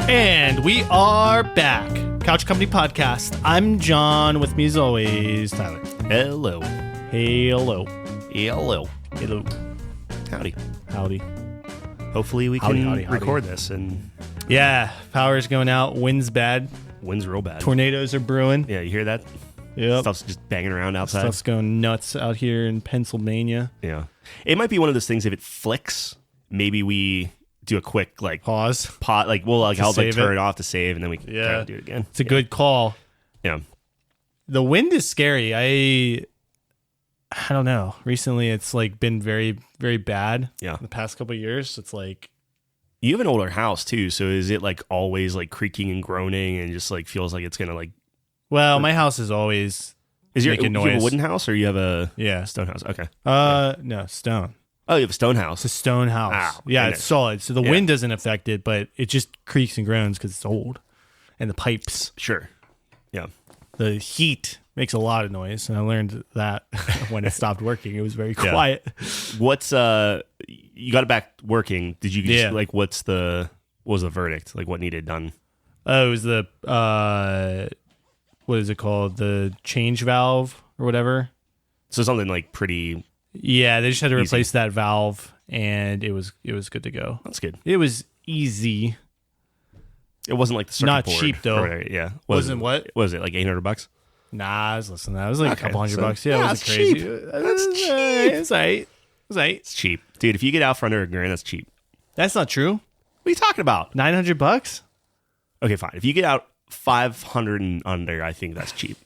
And we are back. Couch Company Podcast. I'm John. With me as always, Tyler. Hello. Hello. Hello. Hello. Howdy. Howdy. Hopefully we can record this and Yeah, power's going out. Wind's bad. wind's real bad. Tornadoes are brewing. Yeah, you hear that? Yep. Stuff's just banging around outside. Stuff's going nuts out here in Pennsylvania. Yeah. It might be one of those things if it flicks, maybe we do a quick Pause. I'll save turn it. it off to save and then we can try to do it again. It's a good call. Yeah. The wind is scary. I don't know. Recently, it's been very, very bad. Yeah. The past couple of years, it's You have an older house too, so is it always creaking and groaning and just feels like it's gonna well, my house is always making noise. You have a wooden house or you have a Yeah. stone house? Okay. No, stone. Oh, you have a stone house. It's a stone house. Ah, Yeah, goodness. it's solid. So the wind doesn't affect it, but it just creaks and groans because it's old. And the pipes, Sure. Yeah. the heat makes a lot of noise. And I learned that when it stopped working. It was very quiet. What's you got it back working? Did you just, Yeah. what was the verdict? What needed done? Oh, it was the, what is it called? The change valve or whatever. So something pretty. Yeah, they just had to Easy. replace that valve and it was good to go. That's good. It was easy. It wasn't like the circuit Not board cheap, though. or whatever. Yeah. Wasn't what? Was it $800? Nah, I was listening to that. It was a Okay, couple $100. so- Yeah, yeah, it wasn't that's crazy. cheap. That's cheap. It's right. It's right. It's cheap, dude. If you get out for under $1,000, that's cheap. That's not true. What are you talking about? $900? Okay, fine. If you get out 500 and under, I think that's cheap.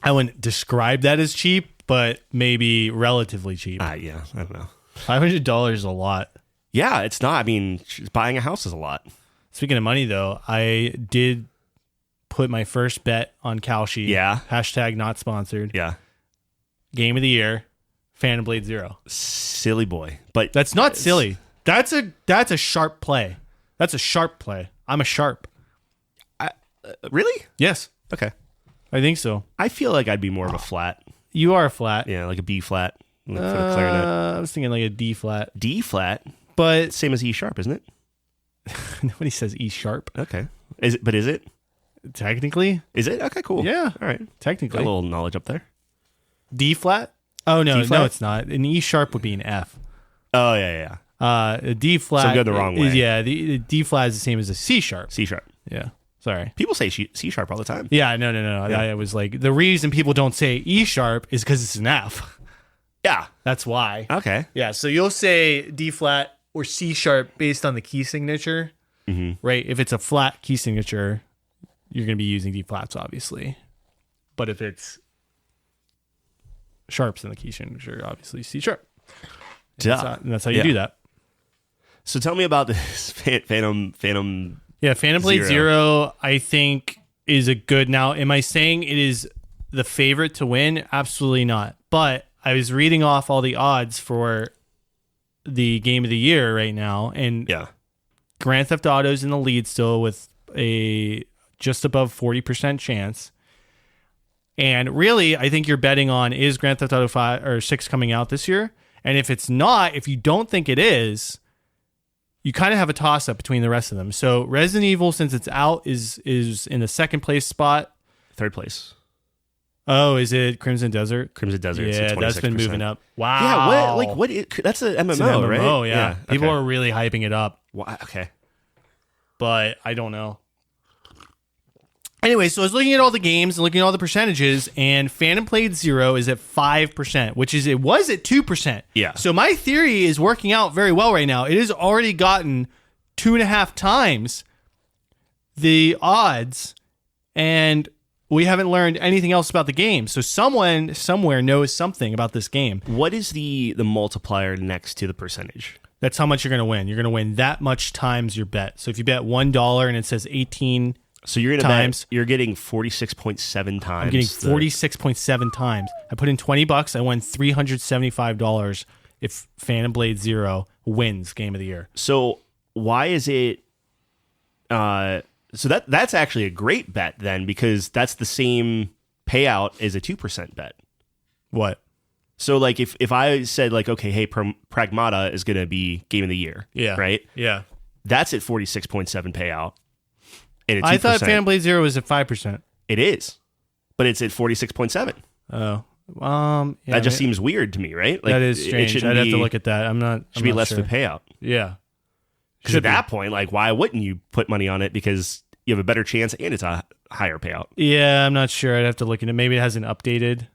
I wouldn't describe that as cheap, but maybe relatively cheap. Yeah, I don't know. $500 is a lot. Yeah, it's not. I mean, buying a house is a lot. Speaking of money, though, I did put my first bet on Kalshi. Yeah. Hashtag not sponsored. Yeah. Game of the year, Phantom Blade Zero. Silly boy. But That's not silly. That's a sharp play. That's a sharp play. I'm a sharp. Really? Yes, Okay. I think so. I feel like I'd be more of a flat. You are flat. Yeah, like a B flat for the clarinet. I was thinking like a D flat, D flat, but same as E sharp, isn't it? nobody says E sharp. Okay. Is it? But is it? Technically, Is it? Okay, cool. yeah. All right. Got a Technically, little knowledge up there. D flat. Oh no, D flat? no, it's not. An E sharp would be an F. Oh yeah. A D flat. So go the wrong way. Yeah, the D flat is the same as a C sharp. C sharp. Yeah. Sorry. People say C sharp all the time. Yeah, no. Yeah. I was like, the reason people don't say E sharp is because it's an F. Yeah. That's why. Okay. Yeah, so you'll say D flat or C sharp based on the key signature, right? If it's a flat key signature, you're going to be using D flats, obviously. But if it's sharps in the key signature, obviously C sharp. Duh. And that's how you do that. So tell me about this Phantom. Yeah, Phantom Blade Zero, I think, is a good. Now, am I saying it is the favorite to win? Absolutely not. But I was reading off all the odds for the game of the year right now, and Yeah. Grand Theft Auto's in the lead still with a just above 40% chance. And really, I think you're betting on, is Grand Theft Auto 5 or 6 coming out this year? And if it's not, if you don't think it is, you kind of have a toss up between the rest of them. So Resident Evil, since it's out, is in the second place spot. Third place. Oh, is it Crimson Desert? Crimson Desert. Yeah, that's been moving up. Wow. Yeah. What? That's an MMO, It's an MMO, right? yeah. People okay. are really hyping it up, Okay. but I don't know. Anyway, so I was looking at all the games and looking at all the percentages, and Phantom Blade Zero is at 5%, which is, it was at 2%. Yeah. So my theory is working out very well right now. It has already gotten 2.5 times the odds, and we haven't learned anything else about the game. So someone somewhere knows something about this game. What is the multiplier next to the percentage? That's how much you're going to win. You're going to win that much times your bet. So if you bet $1 and it says 18 So you're gonna times. bet, you're getting 46.7 times. I'm getting 46.7 times. I put in $20. I won $375 if Phantom Blade Zero wins Game of the Year. So why is it? So that's actually a great bet then, because that's the same payout as a 2% bet. What? So like if I said like, okay, hey, Pragmata is gonna be Game of the Year, Yeah. right? Yeah. That's at 46.7 payout. And at 2%, I thought Phantom Blade Zero was at 5%. it is, but it's at 46.7. Oh, yeah, That just seems weird to me, right? Like, that is it strange. shouldn't I'd have be- to look at that. I'm not. Should I'm be not less sure. of a payout. Yeah. Because at that point, like, why wouldn't you put money on it? Because you have a better chance and it's a higher payout. Yeah, I'm not sure. I'd have to look at it. Maybe it hasn't updated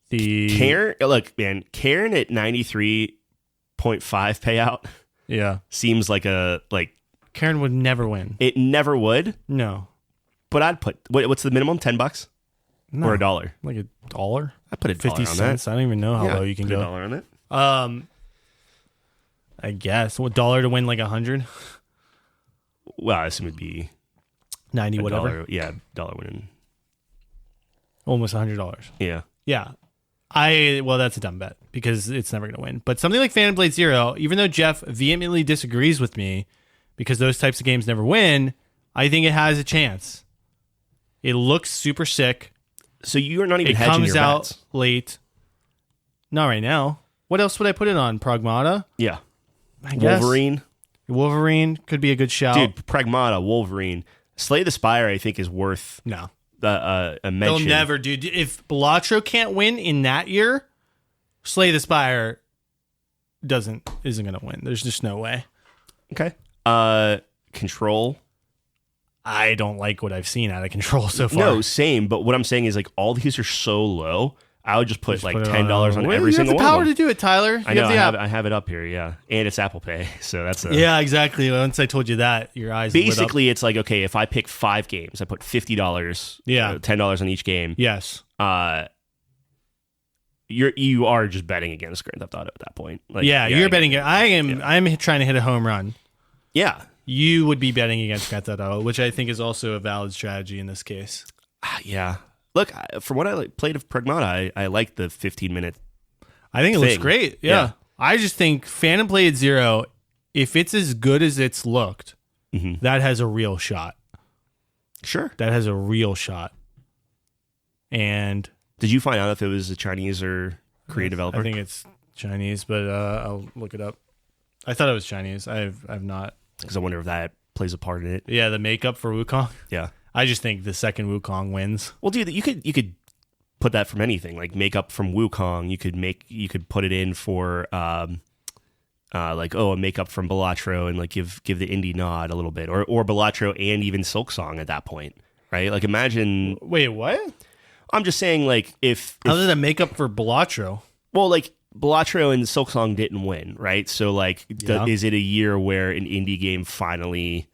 the Karen, look, man, Karen at 93.5 payout Yeah, seems like Karen would never win. it never would. No, But I'd put what's the minimum? $10 no. or $1? Like $1, I'd put a 50 $1 on cents. I don't even know how that. low you can put go. $1 on it. I guess what $1 to win like 100, Well, I assume it'd be 90, a whatever, dollar. Yeah, dollar winning. almost $100. Yeah. Yeah. Well, that's a dumb bet because it's never going to win. But something like Phantom Blade Zero, even though Jeff vehemently disagrees with me because those types of games never win, I think it has a chance. It looks super sick. So you're not even It hedging comes your out bets. late. Not right now. What else would I put it on? Pragmata? Yeah. I guess. Wolverine. Could be a good shout. Dude, Pragmata, Wolverine. Slay the Spire, I think, is worth No. a They'll mention. never do. If Balatro can't win in that year, Slay the Spire isn't going to win. There's just no way. Okay. Control. I don't like what I've seen out of Control so far. No, same. But what I'm saying is, like, all these are so low. I would just put Just like put it $10 on Well, every you single have the one. power of to them. do it, Tyler. I know. You have the I have it up here. Yeah, and it's Apple Pay, so that's Yeah, exactly. Once I told you that, your eyes lit up. basically it's like, okay, if I pick 5 games, I put $50. Yeah. $10 on each game. Yes. You are just betting against Grand Theft Auto at that point. Like, Yeah, you're betting it. I'm trying to hit a home run. Yeah. You would be betting against Grand Theft Auto, which I think is also a valid strategy in this case. Yeah. Look, from what I played of Pragmata, I like the 15-minute. I think it looks thing. great. Yeah. Yeah. I just think Phantom Blade Zero, if it's as good as it's looked, that has a real shot. Sure. That has a real shot. And Did you find out if it was a Chinese or Korean developer? I think it's Chinese, but I'll look it up. I thought it was Chinese. I've not. Because I wonder if that plays a part in it. Yeah, the makeup for Wukong. Yeah. I just think the second Wukong wins. Well, dude, you could put that from anything, like makeup from Wukong. You could put it in for like a makeup from Balatro and like give the indie nod a little bit, or Balatro and even Silksong at that point, right? Like imagine. Wait, what? I'm just saying, like if Other than makeup for Balatro. well, like Balatro and Silksong didn't win, right? So like, Yeah. is it a year where an indie game finally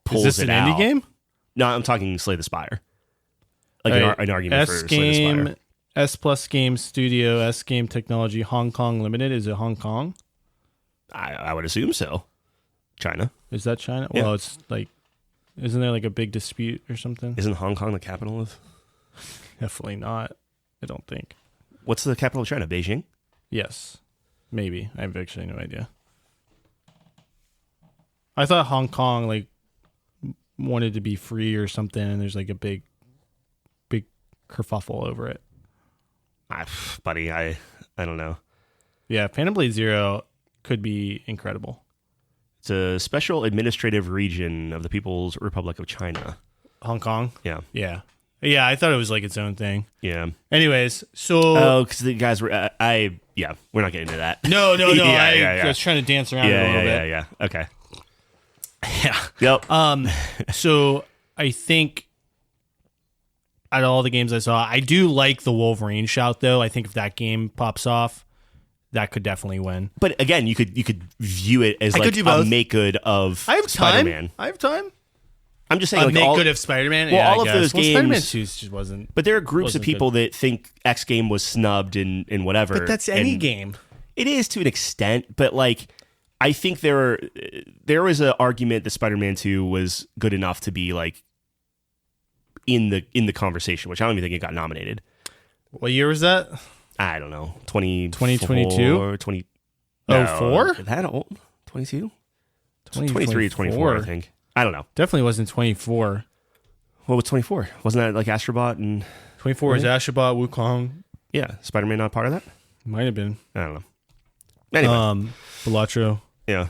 pulls Is this it an out? indie game? No, I'm talking Slay the Spire. Like Right. an argument S for Slay the Spire. Game, S Plus Game Studio, S Game Technology, Hong Kong Limited. Is it Hong Kong? I would assume so. China. Is that China? Yeah. Well, it's like, isn't there like a big dispute or something? Isn't Hong Kong the capital of? Definitely not. I don't think. What's the capital of China? Beijing? Yes. Maybe. I have actually no idea. I thought Hong Kong like wanted to be free or something, and there's like a big kerfuffle over it. Buddy, I don't know. Yeah, Phantom Blade Zero could be incredible. It's a special administrative region of the People's Republic of China. Hong Kong? Yeah. Yeah. Yeah, I thought it was like its own thing. Yeah. Anyways, so Oh, because the guys were, yeah, we're not getting into that. no. Yeah, I was trying to dance around it a little bit. Yeah. Okay. Yeah. Yep. So I think out of all the games I saw, I do like the Wolverine shout though. I think if that game pops off, that could definitely win. But again, you could view it as I like could do a both. make good of I have Spider-Man. time. I have time. I'm just saying, like Make all, good of Spider-Man. well, yeah, all I of guess. those well, games- Spider-Man 2 just wasn't. but there are groups of wasn't people that think X game was snubbed and whatever. But that's any and game. It is to an extent, but like I think there was an argument that Spider-Man 2 was good enough to be like in the conversation, which I don't even think it got nominated. What year was that? I don't know, 2022? or 20. Oh, 4? That old? 22? 20, 23 or 24, I think. I don't know. Definitely wasn't 24. What was 24? Wasn't that like Astrobot and 24 is Ashabot, Wukong. yeah, Spider-Man not part of that? Might have been. I don't know. Anyway, Balatro. yeah.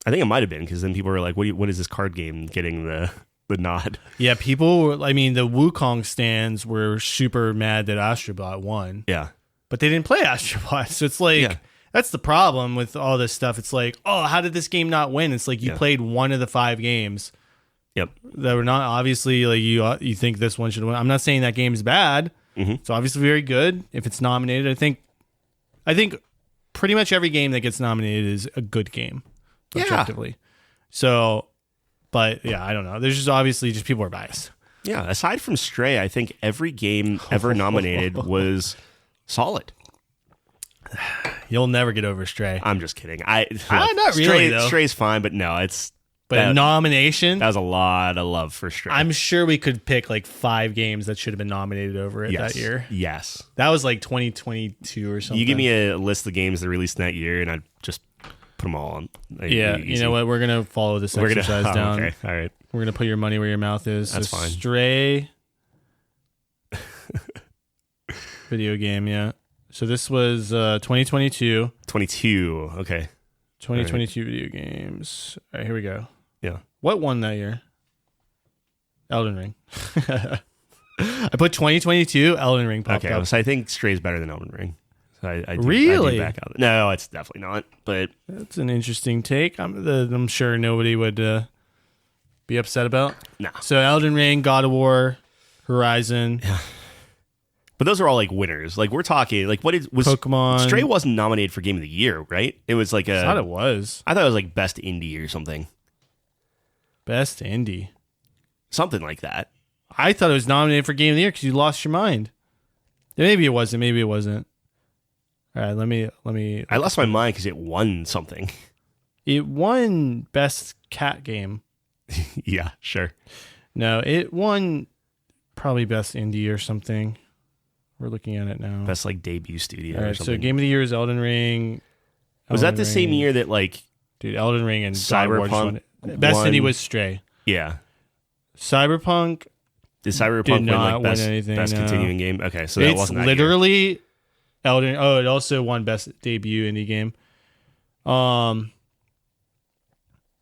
I think it might have been because then people were like, what is this card game getting the nod? Yeah, people. I mean, the Wukong stands were super mad that Astrobot won, Yeah. but they didn't play Astrobot. So it's like Yeah. that's the problem with all this stuff. It's like, oh, how did this game not win? It's like you played one of the 5 games Yep. that were not obviously like you think this one should win. I'm not saying that game's bad. It's obviously very good. If it's nominated, I think pretty much every game that gets nominated is a good game, objectively. So, but yeah, I don't know. There's just obviously just people are biased. Yeah. Aside from Stray, I think every game ever nominated was solid. You'll never get over Stray. I'm just kidding. Not really, though. Stray's fine, but no, it's. But nomination, That was a lot of love for Stray. I'm sure we could pick like 5 games that should have been nominated over it that year. Yes. That was like 2022 or something. You give me a list of games that released in that year, and I'd just put them all on. Yeah, you know what? We're going to follow this exercise down. Okay, all right. We're going to put your money where your mouth is. That's So fine. Stray video game, yeah. So this was 2022. 22. Okay. 2022 video games. All right, here we go. Yeah. What won that year? Elden Ring. I put 2022, Elden Ring popped Okay, up. so I think Stray's better than Elden Ring. So I do Really? back out. No, it's definitely not. But That's an interesting take. I'm sure nobody would be upset about. no. So Elden Ring, God of War, Horizon, But those are all like winners. Like we're talking. Like was Pokemon. Stray wasn't nominated for Game of the Year, right? It was like I thought it was I thought it was like Best Indie or something, best indie. something like that. I thought it was nominated for Game of the Year because you lost your mind. Maybe it wasn't. Maybe it wasn't. All right, let me. I lost my mind because it won something. It won best cat game. Yeah, sure. No, it won probably best indie or something. We're looking at it now. Best like debut studio All or right, something. so Game of the Year is Elden Ring. Was that Elden the same Ring. year that like Dude, Elden Ring and God of War just Cyberpunk won it. Best won- indie was Stray. yeah? Cyberpunk, Did Cyberpunk Did win not like win best, anything, best no. continuing game? Okay, so that it's wasn't that year. literally Elden. Oh, it also won best debut indie game.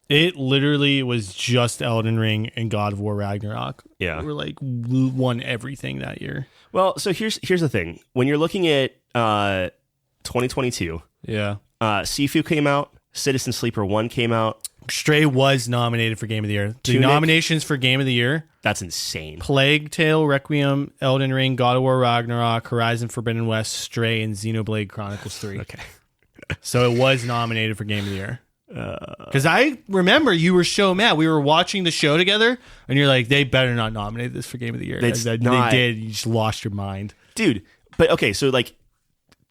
It literally was just Elden Ring and God of War Ragnarok. Yeah. They were like won everything that year. Well, so here's the thing. When you're looking at 2022, Yeah. Sifu came out, Citizen Sleeper 1 came out. Stray was nominated for Game of the Year. The Tunic. nominations for Game of the Year: That's insane. Plague Tale, Requiem, Elden Ring, God of War Ragnarok, Horizon Forbidden West, Stray, and Xenoblade Chronicles 3. Okay. So it was nominated for Game of the Year. Because I remember you were so mad. We were watching the show together, and you're like, they better not nominate this for Game of the Year. It's They not- did. You just lost your mind. Dude, but okay, so like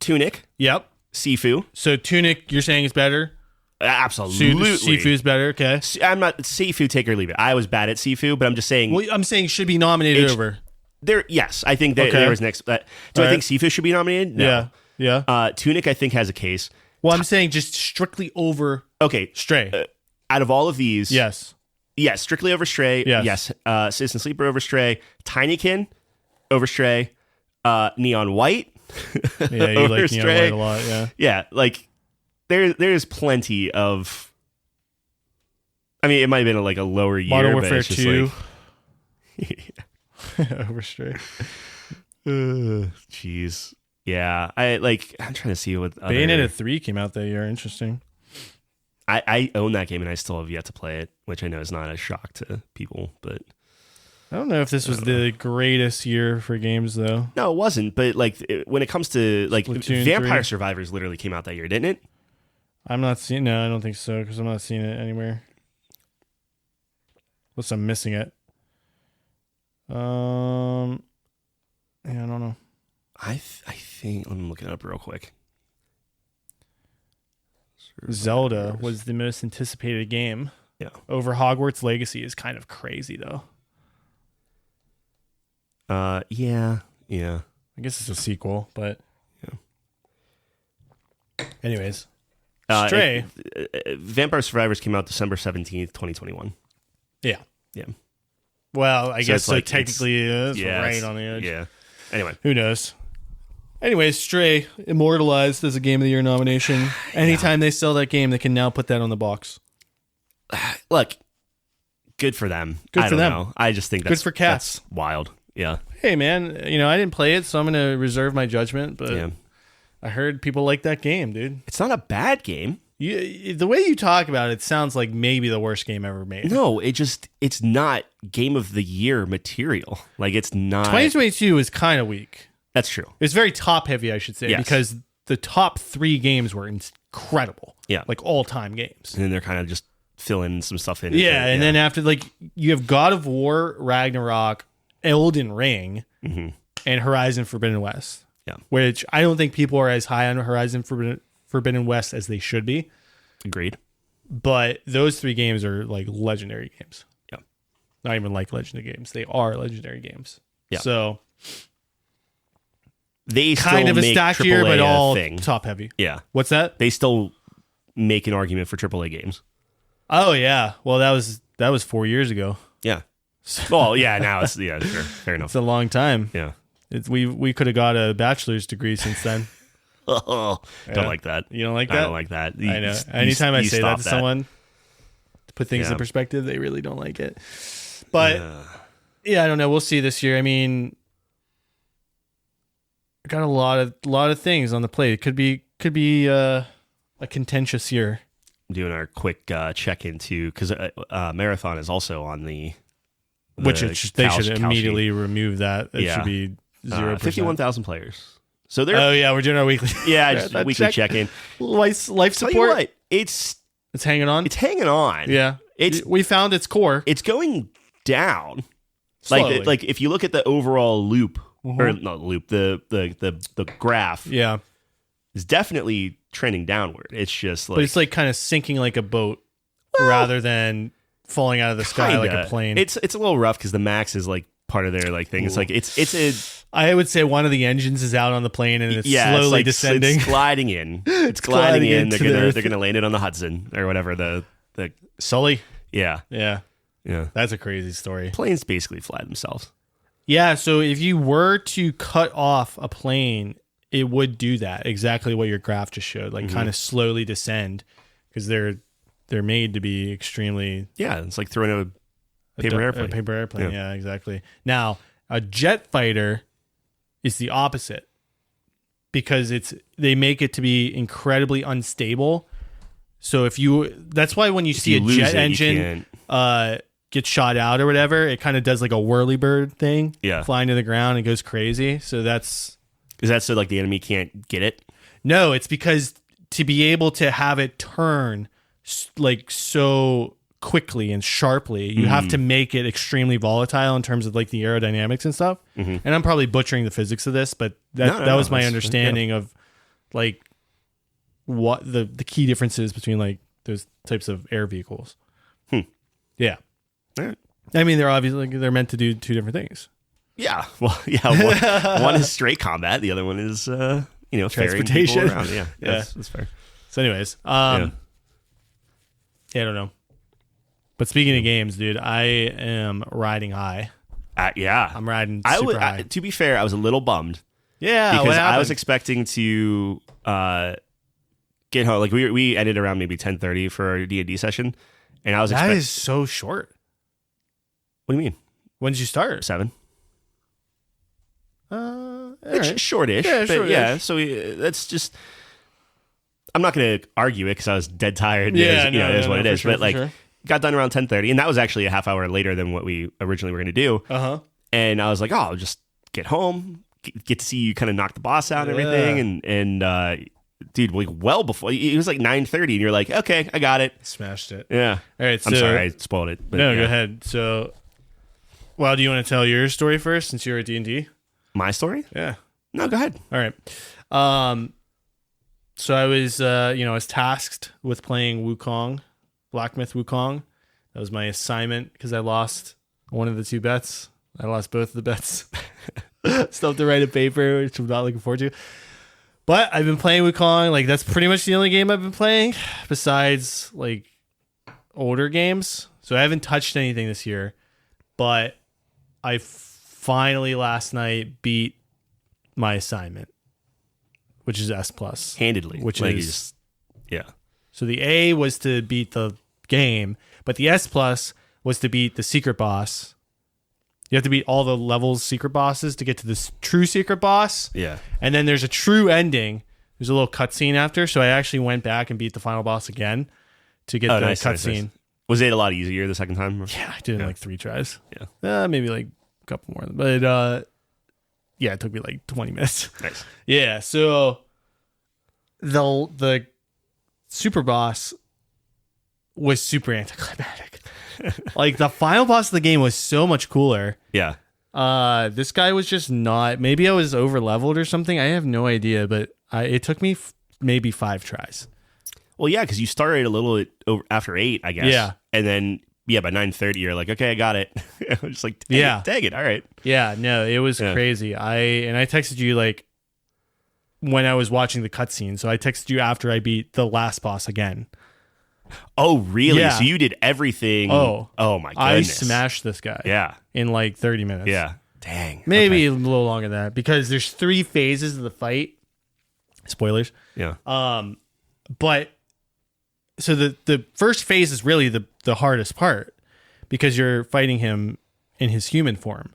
Tunic, Yep. Sifu, So Tunic, you're saying is better? absolutely. Sifu's better, okay. I'm not Sifu, take or leave it. I was bad at Sifu, but I'm just saying Well, I'm saying should be nominated It's- over. there. Yes, I think that Okay. there was next. Do I All think Sifu should be nominated? No. Yeah. Tunic, I think, has a case. Well, I'm saying just strictly over Okay, Stray. out of all of these, Yes. yes, strictly over Stray. Yes. Citizen Sleeper over Stray. Tinykin over Stray. Neon White. Yeah, you over like Neon Stray. White a lot, yeah. Yeah, like there's plenty of. I mean, it might have been like a lower year. Modern but Warfare it's just 2 like, over Stray. jeez. Yeah, I'm trying to see what other, Bayonetta 3 came out that year. Interesting. I own that game and I still have yet to play it, which I know is not a shock to people, but I don't know if this was the greatest year for games, though. no, it wasn't. But when it comes to like Splatoon Vampire 3. Survivors, literally came out that year, didn't it? I'm not seeing. No, I don't think so because I'm not seeing it anywhere. Unless I'm missing it. Yeah, I don't know. I think. Let me look it up real quick. Zelda was the most anticipated game. Yeah. Over Hogwarts Legacy is kind of crazy, though. Yeah. I guess it's a sequel, but anyways, Stray. Vampire Survivors came out December 17th, 2021. Yeah. Yeah. Well, I So guess it's so like technically it's Yeah, right it's- on the edge. Yeah. Anyway, Who knows? Anyways, Stray immortalized as a Game of the Year nomination. Anytime they sell that game, they can now put that on the box. look, good for them. Good I for don't them. know. I just think Good for cats. that's wild. Yeah. Hey, man, I didn't play it, so I'm going to reserve my judgment, but Yeah. I heard people like that game, dude. It's not a bad game. The way you talk about it sounds like maybe the worst game ever made. No, it's not game of the year material. Like it's not. 2022 is kind of weak. That's true. It's very top heavy, I should say, Yes. because the top 3 games were incredible. Yeah. Like all time games. And then they're kind of just filling some stuff in. Yeah, and then after, like, you have God of War, Ragnarok, Elden Ring, and Horizon Forbidden West. Yeah. Which I don't think people are as high on Horizon Forbidden West as they should be. Agreed. But those 3 games are like legendary games. Yeah. Not even like legendary games. They are legendary games. Yeah. So They kind still of a make stacked year, AAA but a all thing. top heavy. Yeah. What's that? They still make an argument for AAA games. Oh yeah. Well, that was 4 years ago. Yeah. Well, yeah. Now it's sure, fair enough. It's a long time. Yeah. We could have got a bachelor's degree since then. Don't Yeah. like that. You don't like I that? don't like that. I know. Anytime I say that to someone, to put things Yeah. in perspective, they really don't like it. But yeah, I don't know. We'll see this year. I mean, got a lot of things on the plate. It could be a contentious year. Doing our quick check into because Marathon is also on the Which they should Kalshi. immediately remove that. It Yeah. should be 0%. 51,000 players. So they're Oh yeah, we're doing our weekly. just that weekly check. check-in. life Tell you support. what, it's It's hanging on. Yeah, Yeah, we found its core. it's going down. Slowly. Like if you look at the overall loop or not loop, the graph Yeah, is definitely trending downward. It's just like but it's like kind of sinking like a boat rather than falling out of the sky like a kinda. plane. It's a little rough because the max is like part of their like thing. It's like it's a I would say one of the engines is out on the plane and it's slowly it's like, descending. It's gliding in. It's gliding gliding in. They're into the gonna earth. they're gonna land it on the Hudson or whatever the Sully. yeah Yeah, yeah. that's a crazy story. Planes basically fly themselves. Yeah, so if you were to cut off a plane, it would do that. Exactly what your graph just showed, like kind of slowly descend because they're made to be extremely Yeah, it's like throwing a paper airplane. A paper airplane, Yeah. yeah, exactly. Now, a jet fighter is the opposite because they make it to be incredibly unstable. So that's why when you see you a lose jet it, you engine can't- get shot out or whatever, it kind of does like a whirly bird thing, Yeah. flying to the ground and goes crazy. So that's Is that so like the enemy can't get it? no, it's because to be able to have it turn like so quickly and sharply, you have to make it extremely volatile in terms of like the aerodynamics and stuff. And I'm probably butchering the physics of this, but that was my that's- understanding of like what the key differences between like those types of air vehicles. Yeah. All right. I mean, they're obviously they're meant to do 2 different things. Yeah. Well, yeah. One is straight combat. The other one is ferrying people Transportation. around. Yeah. Yeah. That's fair. So anyways, Yeah. yeah, I don't know. But speaking of games, dude, I am riding high. Yeah. I'm riding I super would. high. To be fair, I was a little bummed Yeah, what because I happened? was expecting to get home. Like we ended around maybe 10:30 for our D&D session, and I was That expecting. is so short. What do you mean? When did you start? 7? All It's right. shortish. Yeah, but shortish. yeah. So that's just. I'm not going to argue it because I was dead tired. And Yeah, it is what it for is. sure, But for like, sure. got done around 10:30, and that was actually a half hour later than what we originally were going to do. Uh-huh. And I was like, oh, I'll just get home, get to see you kind of knock the boss out and everything. And dude, like well before it was like 9:30, and you're like, okay, I got it. Smashed it. Yeah. All right, so I'm sorry, I spoiled it. But no, yeah. go ahead. So, well, do you want to tell your story first since you're at D&D? My story? Yeah. No, go ahead. All right. So I was, I was tasked with playing Wukong, Black Myth Wukong. That was my assignment because I lost one of the 2 bets. I lost both of the bets. Still have to write a paper, which I'm not looking forward to. But I've been playing Wukong. Like, that's pretty much the only game I've been playing besides, like, older games. So I haven't touched anything this year. But I finally last night beat my assignment, which is S+. Handedly. Which like, is- you just, yeah. So the A was to beat the game. But the S plus was to beat the secret boss. You have to beat all the levels secret bosses to get to this true secret boss. Yeah. And then there's a true ending. There's a little cutscene after. So I actually went back and beat the final boss again to get the cutscene. Nice. Was it a lot easier the second time? Yeah, I did it in like 3 tries. Yeah. Maybe like a couple more. But yeah, it took me like 20 minutes. Nice. Yeah, so the super boss was super anticlimactic. Like the final boss of the game was so much cooler. Yeah. This guy was just not. Maybe I was over leveled or something. I have no idea, but it took me maybe 5 tries. Well, yeah, because you started a little after 8, I guess. Yeah. And then by 9:30, you're like, okay, I got it. I'm just like, dang it, all right. Yeah, no, it was crazy. I texted you like when I was watching the cutscene. So I texted you after I beat the last boss again. Oh, really? Yeah. So you did everything. Oh my goodness. I smashed this guy. Yeah. In like 30 minutes. Yeah. Dang. Maybe a little longer than that because there's 3 phases of the fight. Spoilers. Yeah. But so the first phase is really the hardest part because you're fighting him in his human form.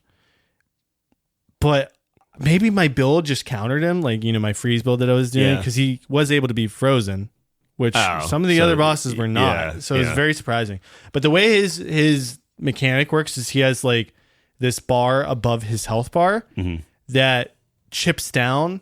But maybe my build just countered him, like, my freeze build that I was doing, because he was able to be frozen, which some of the other bosses were not. Yeah, so it was very surprising. But the way his mechanic works is he has like this bar above his health bar that chips down,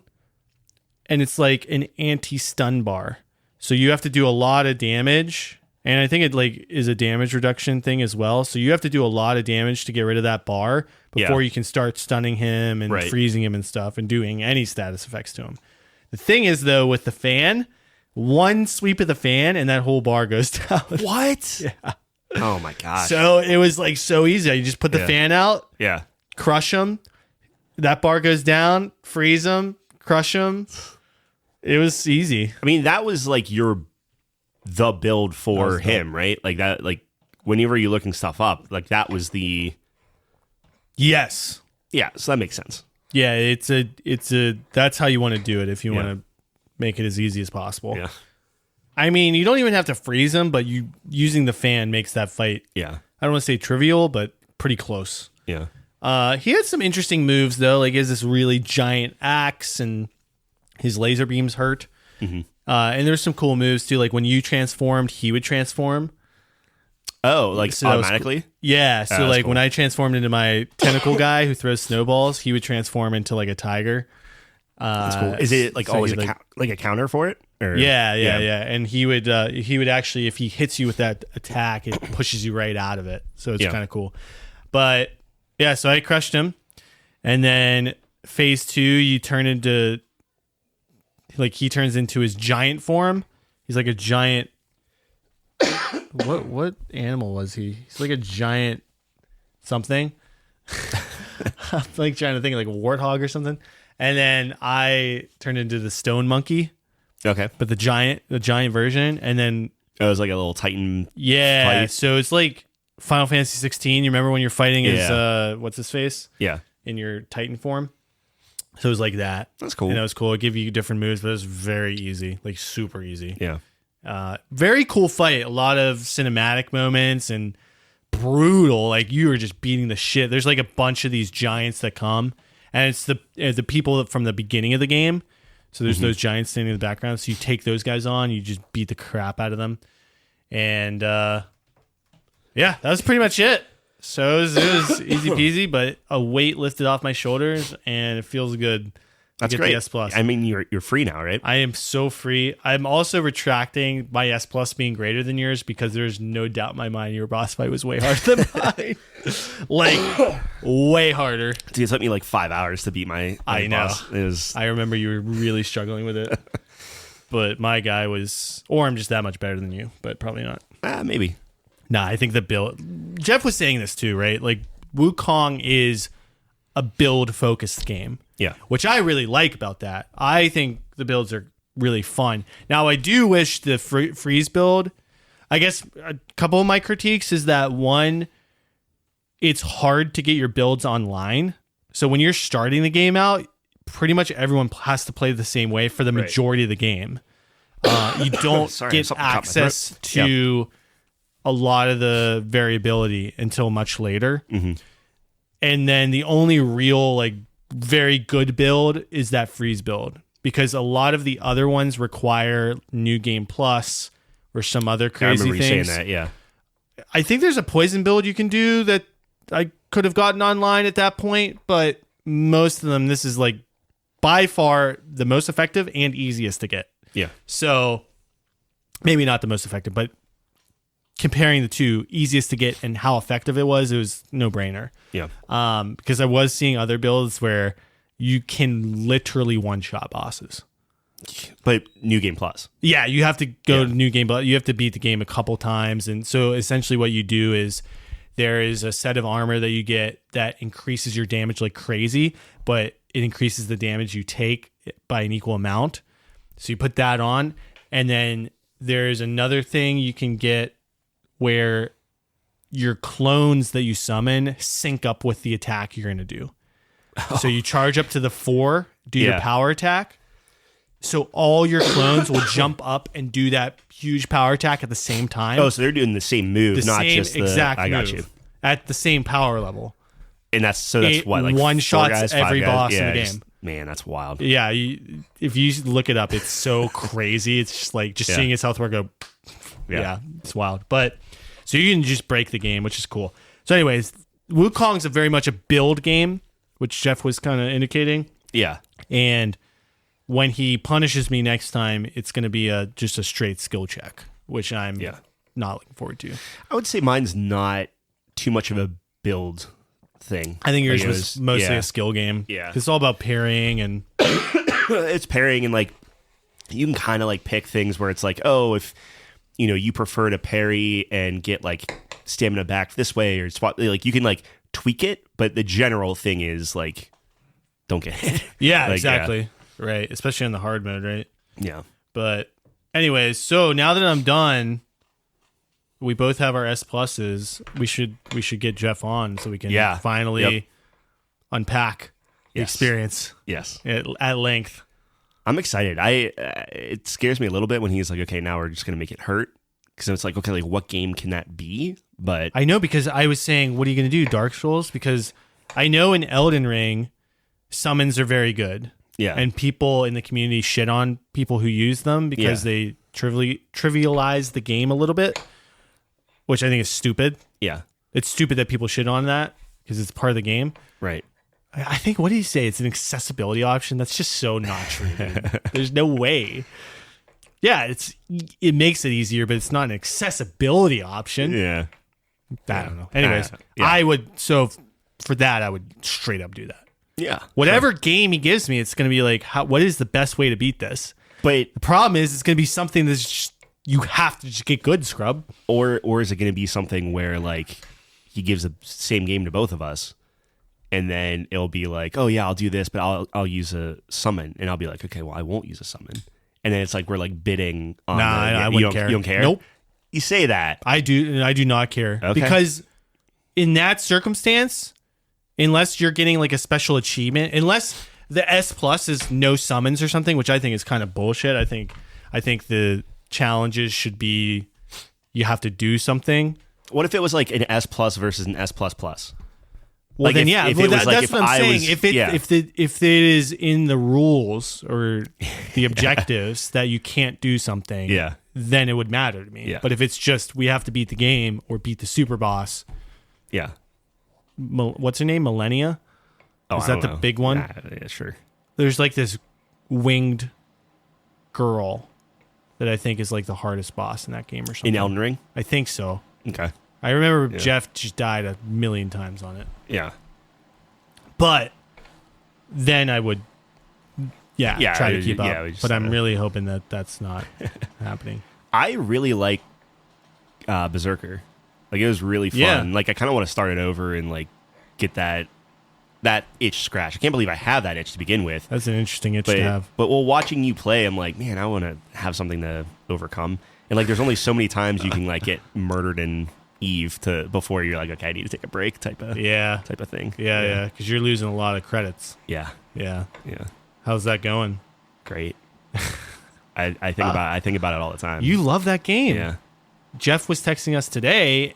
and it's like an anti-stun bar. So you have to do a lot of damage, and I think it like is a damage reduction thing as well. So you have to do a lot of damage to get rid of that bar before you can start stunning him and freezing him and stuff and doing any status effects to him. The thing is, though, with the fan, one sweep of the fan and that whole bar goes down. What? Yeah. Oh my gosh. So it was like so easy. You just put the fan out, crush him. That bar goes down, freeze him, crush him. It was easy. I mean, that was like the build for him, right? Like that, like whenever you're looking stuff up, like that was the. Yes. Yeah. So that makes sense. Yeah. It's a, that's how you want to do it if you want to make it as easy as possible. Yeah. I mean, you don't even have to freeze him, but using the fan makes that fight. Yeah. I don't want to say trivial, but pretty close. Yeah. He had some interesting moves though. Like he has this really giant axe and his laser beams hurt. And there's some cool moves too. Like when you transformed, he would transform. Oh, like so automatically? Yeah. So like cool. when I transformed into my tentacle guy who throws snowballs, he would transform into like a tiger. That's cool. Is it like always like a counter for it? Or? Yeah. And he would actually, if he hits you with that attack, it pushes you right out of it. So it's kind of cool. But yeah, so I crushed him. And then phase 2, you turn into, like he turns into his giant form. He's like a giant. What animal was he? He's like a giant something. I'm like trying to think like a warthog or something. And then I turned into the stone monkey. Okay. But the giant version. And then it was like a little Titan. Yeah. Fight. So it's like Final Fantasy 16. You remember when you're fighting as what's his face? Yeah. In your Titan form. So it was like that. That's cool. And it was cool. It gave you different moves, but it was very easy. Like super easy. Yeah. Very cool fight. A lot of cinematic moments and brutal. Like you were just beating the shit. There's like a bunch of these giants that come. And it's the people from the beginning of the game. So there's those giants standing in the background. So you take those guys on. You just beat the crap out of them. And yeah, that was pretty much it. So it was easy peasy, but a weight lifted off my shoulders, and it feels good. That's great. The S Plus. I mean, you're free now, right? I am so free. I'm also retracting my S Plus being greater than yours because there's no doubt in my mind your boss fight was way harder than mine. Like way harder. Dude, it took me like 5 hours to beat my I know. boss. It was. I remember you were really struggling with it, but my guy was, or I'm just that much better than you, but probably not. Maybe. Nah, I think the build. Jeff was saying this too, right? Like Wukong is a build-focused game. Yeah. Which I really like about that. I think the builds are really fun. Now, I do wish the freeze build, I guess a couple of my critiques is that one, it's hard to get your builds online. So when you're starting the game out, pretty much everyone has to play the same way for the majority of the game. You don't get access to a lot of the variability until much later. Mm-hmm. And then the only real like very good build is that freeze build, because a lot of the other ones require New Game Plus or some other I crazy remember you things. saying that. Yeah. I think there's a poison build you can do that I could have gotten online at that point, but most of them, this is like by far the most effective and easiest to get. Yeah. So maybe not the most effective, but comparing the two, easiest to get and how effective it was no brainer. Yeah. Because I was seeing other builds where you can literally one-shot bosses. But New Game Plus. Yeah, you have to go to New Game, but you have to beat the game a couple times. And so essentially what you do is there is a set of armor that you get that increases your damage like crazy, but it increases the damage you take by an equal amount. So you put that on, and then there's another thing you can get where your clones that you summon sync up with the attack you're going to do. So you charge up to the 4, do your power attack. So all your clones will jump up and do that huge power attack at the same time. Oh, so they're doing the same move, not just the exact I got move you. at the same power level. And that's what, like one 4 shots guys, 5 every guys? boss in Yeah, the just- game. man, that's wild. Yeah, if you look it up, it's so crazy. It's just like seeing his health bar go. Yeah, it's wild. But so you can just break the game, which is cool. So, anyways, Wukong's a very much a build game, which Jeff was kind of indicating. Yeah. And when he punishes me next time, it's going to be just a straight skill check, which I'm not looking forward to. I would say mine's not too much of a build thing. I think yours Like, was mostly a skill game. Yeah. It's all about parrying and It's pairing, and like you can kind of like pick things where it's like, oh, if you prefer to parry and get like stamina back this way or swap, like you can like tweak it, but the general thing is like don't get hit. yeah, Like, exactly. Right, especially on the hard mode, right? Yeah. But anyways, so now that I'm done, we both have our S pluses. We should get Jeff on so we can finally unpack the experience Yes. at length. I'm excited. It scares me a little bit when he's like, okay, now we're just gonna make it hurt, because it's like, okay, like what game can that be? But I know, because I was saying, what are you going to do, Dark Souls? Because I know in Elden Ring, summons are very good. yeah, And people in the community shit on people who use them because they trivialize the game a little bit, which I think is stupid. yeah, It's stupid that people shit on that because it's part of the game. right. I think, what did he say? It's an accessibility option. That's just so not true, dude. There's no way. Yeah, it makes it easier, but it's not an accessibility option. Yeah. I don't know. Anyways, yeah. I would, so for that, I would straight up do that. Yeah. Whatever game he gives me, it's going to be like, what is the best way to beat this? But The problem is, it's going to be something that's just, you have to just get good, scrub. or is it going to be something where like he gives the same game to both of us, and then it'll be like, oh yeah, I'll do this, but I'll use a summon, and I'll be like, okay, well I won't use a summon, and then it's like we're like bidding on. I wouldn't care. You don't care? Nope. You say that. I do not care. Okay. Because in that circumstance, unless you're getting like a special achievement, unless the S plus is no summons or something, which I think is kind of bullshit. I think the challenges should be you have to do something. What if it was like an S plus versus an S plus plus? Well, Like then if it was like that's if what I'm I saying. was- If it is in the rules or the objectives that you can't do something, Yeah. then it would matter to me. Yeah. But if it's just we have to beat the game or beat the super boss, Yeah. what's her name? Millennia? Oh, Is I that don't the know. big one? Yeah, sure. There's like this winged girl that I think is like the hardest boss in that game or something. In Elden Ring. I think so. Okay. I remember Jeff just died a million times on it. Yeah. But then I would, try to keep up. yeah, we just, but I'm really hoping that that's not happening. I really like Berserker. Like it was really fun. Yeah. Like I kind of want to start it over and like get that itch scratched. I can't believe I have that itch to begin with. That's an interesting itch to have. But while watching you play, I'm like, man, I want to have something to overcome. And like, there's only so many times you can like get murdered in Eve before you're like, okay, I need to take a break type of thing. Yeah. Because you're losing a lot of credits. Yeah. Yeah. Yeah. How's that going? Great. I think about it all the time. You love that game. Yeah. Jeff was texting us today.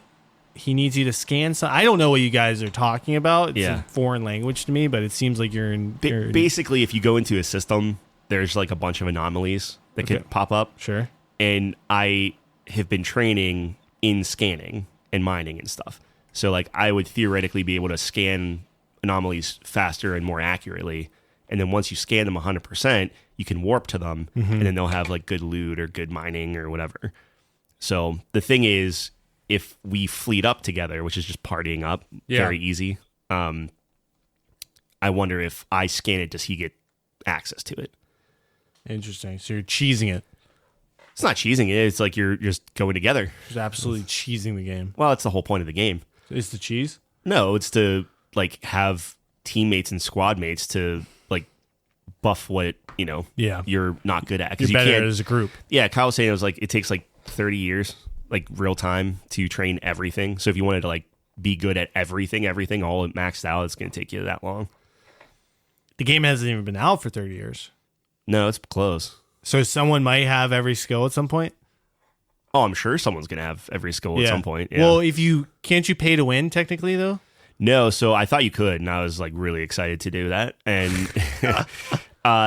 He needs you to scan some. I don't know what you guys are talking about. It's a foreign language to me, but it seems like you're in. Basically, if you go into a system, there's like a bunch of anomalies that could pop up. Sure. And I have been training in scanning and mining and stuff. So like I would theoretically be able to scan anomalies faster and more accurately. And then once you scan them 100%, you can warp to them, and then they'll have like good loot or good mining or whatever. So the thing is, if we fleet up together, which is just partying up, very easy. I wonder if I scan it, does he get access to it? Interesting. So you're cheesing it. It's not cheesing it. It's like you're just going together. Just absolutely cheesing the game. Well, that's the whole point of the game. Is the cheese? No, it's to like have teammates and squad mates to like buff what you're not good at. You're better as a group. Yeah, Kyle was saying it was like it takes like 30 years, like real time, to train everything. So if you wanted to like be good at everything all maxed out, it's going to take you that long. The game hasn't even been out for 30 years. No, it's close. So someone might have every skill at some point? Oh, I'm sure someone's going to have every skill at some point. Yeah. Well, can't you pay to win technically though? No, so I thought you could, and I was like really excited to do that. And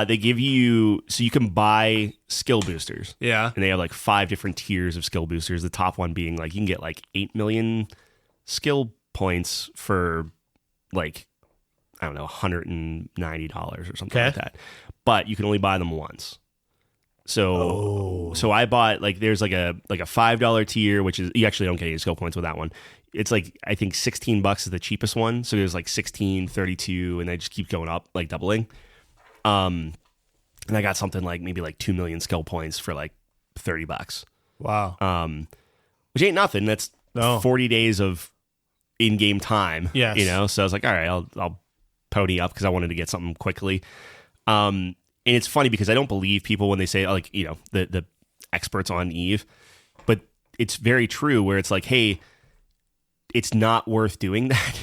they give you, so you can buy skill boosters. Yeah. And they have like 5 different tiers of skill boosters. The top one being like you can get like 8 million skill points for like, I don't know, $190 or something like that. But you can only buy them once. So I bought like there's like a $5 tier, which is you actually don't get any skill points with that one. It's like I think $16 is the cheapest one. So there's like 16, 32, and they just keep going up, like doubling. And I got something like maybe like 2 million skill points for like $30. Wow. Which ain't nothing. That's 40 days of in-game time. Yes. So I was like, all right, I'll pony up because I wanted to get something quickly. And it's funny because I don't believe people when they say like, the experts on EVE, but it's very true where it's like, hey, it's not worth doing that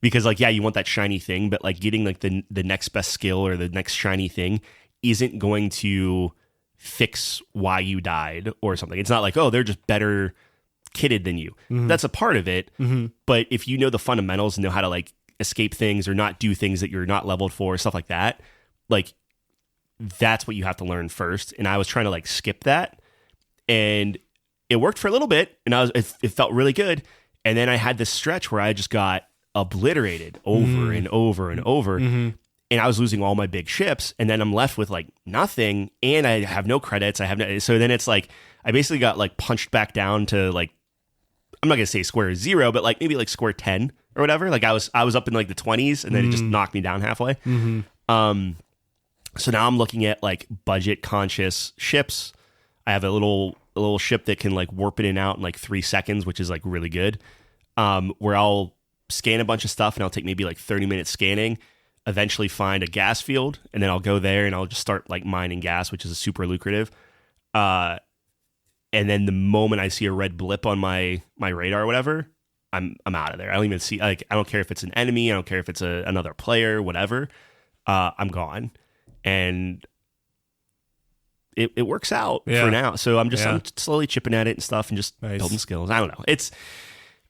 because like, yeah, you want that shiny thing, but like getting like the next best skill or the next shiny thing isn't going to fix why you died or something. It's not like, oh, they're just better kitted than you. Mm-hmm. That's a part of it. Mm-hmm. But if you know the fundamentals and know how to like escape things or not do things that you're not leveled for, stuff like that, like that's what you have to learn first. And I was trying to like skip that, and it worked for a little bit, and it felt really good. And then I had this stretch where I just got obliterated over and over and over, and I was losing all my big ships, and then I'm left with like nothing, and I have no credits. So then it's like I basically got like punched back down to like, I'm not gonna say square 0, but like maybe like square 10 or whatever. Like I was up in like the 20s, and then it just knocked me down halfway. So now I'm looking at like budget conscious ships. I have a little ship that can like warp in and out in like 3 seconds, which is like really good. Where I'll scan a bunch of stuff and I'll take maybe like 30 minutes scanning, eventually find a gas field, and then I'll go there and I'll just start like mining gas, which is super lucrative. And then the moment I see a red blip on my radar or whatever, I'm out of there. I don't even see, like, I don't care if it's an enemy, I don't care if it's another player, whatever. I'm gone. And it works out for now. So I'm slowly chipping at it and stuff and just building skills. I don't know.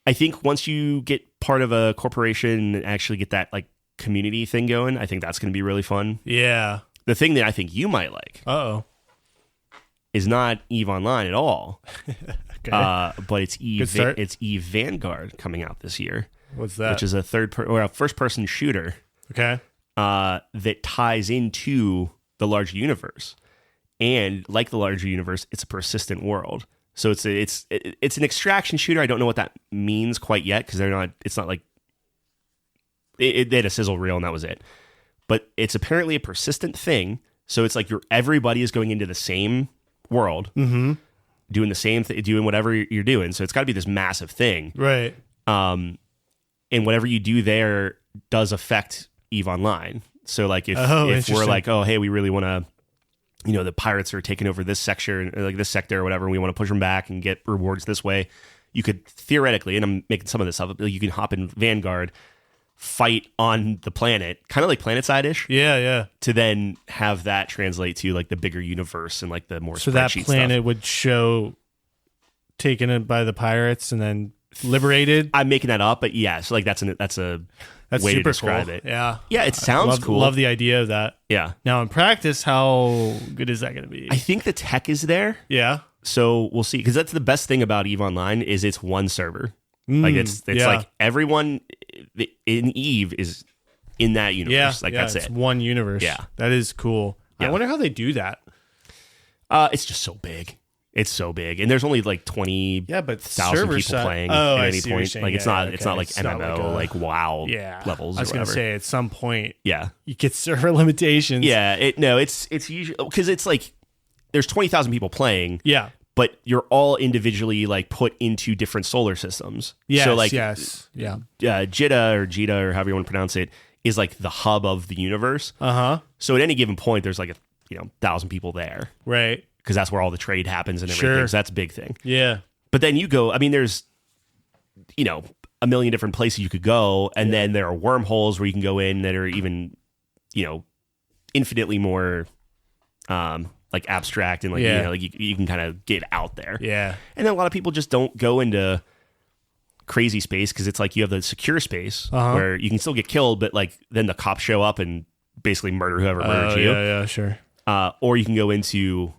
I think once you get part of a corporation and actually get that like community thing going, I think that's going to be really fun. Yeah. The thing that I think you might like is not EVE Online at all. Okay. But it's EVE Vanguard coming out this year. What's that? Which is a first person shooter. Okay. That ties into the larger universe, and like the larger universe, it's a persistent world. So it's an extraction shooter. I don't know what that means quite yet because it's not like they had a sizzle reel and that was it. But it's apparently a persistent thing. So it's like everybody is going into the same world, doing the same thing, doing whatever you're doing. So it's got to be this massive thing, right? And whatever you do there does affect EVE Online. So like if we're like, oh, hey, we really want to, the pirates are taking over this sector, like this sector or whatever, and we want to push them back and get rewards this way, you could theoretically, and I'm making some of this up, you can hop in Vanguard, fight on the planet, kind of like PlanetSide-ish. Yeah. To then have that translate to like the bigger universe and like the more so that planet stuff would show taken it by the pirates and then liberated. I'm making that up, but yeah, so like that's a That's way super to describe cool. it. Yeah. Yeah, it sounds cool. Love the idea of that. Yeah. Now in practice, how good is that going to be? I think the tech is there. Yeah. So we'll see, because that's the best thing about EVE Online is it's one server. Like it's like everyone in EVE is in that universe. That's it's it. one universe. Yeah. That is cool. I Yeah. wonder how they do that. It's just so big. It's so big, and there's only like 20,000 server people playing at any point. Like it's not like MMO, like WoW levels. I was going to say at some point, yeah, you get server limitations. yeah. It's usually because it's like there's 20,000 people playing. Yeah. But you're all individually like put into different solar systems. Yes. So like Yeah. Jita or however you want to pronounce it is like the hub of the universe. So at any given point, there's like 1,000 people there. Right. Because that's where all the trade happens and everything. Sure. So that's a big thing. Yeah. But then you go, I mean, there's, a million different places you could go. And then there are wormholes where you can go in that are even, infinitely more like abstract and like, like you can kind of get out there. Yeah. And then a lot of people just don't go into crazy space because it's like you have the secure space where you can still get killed, but like then the cops show up and basically murder whoever murdered you. Yeah, sure. Or you can go into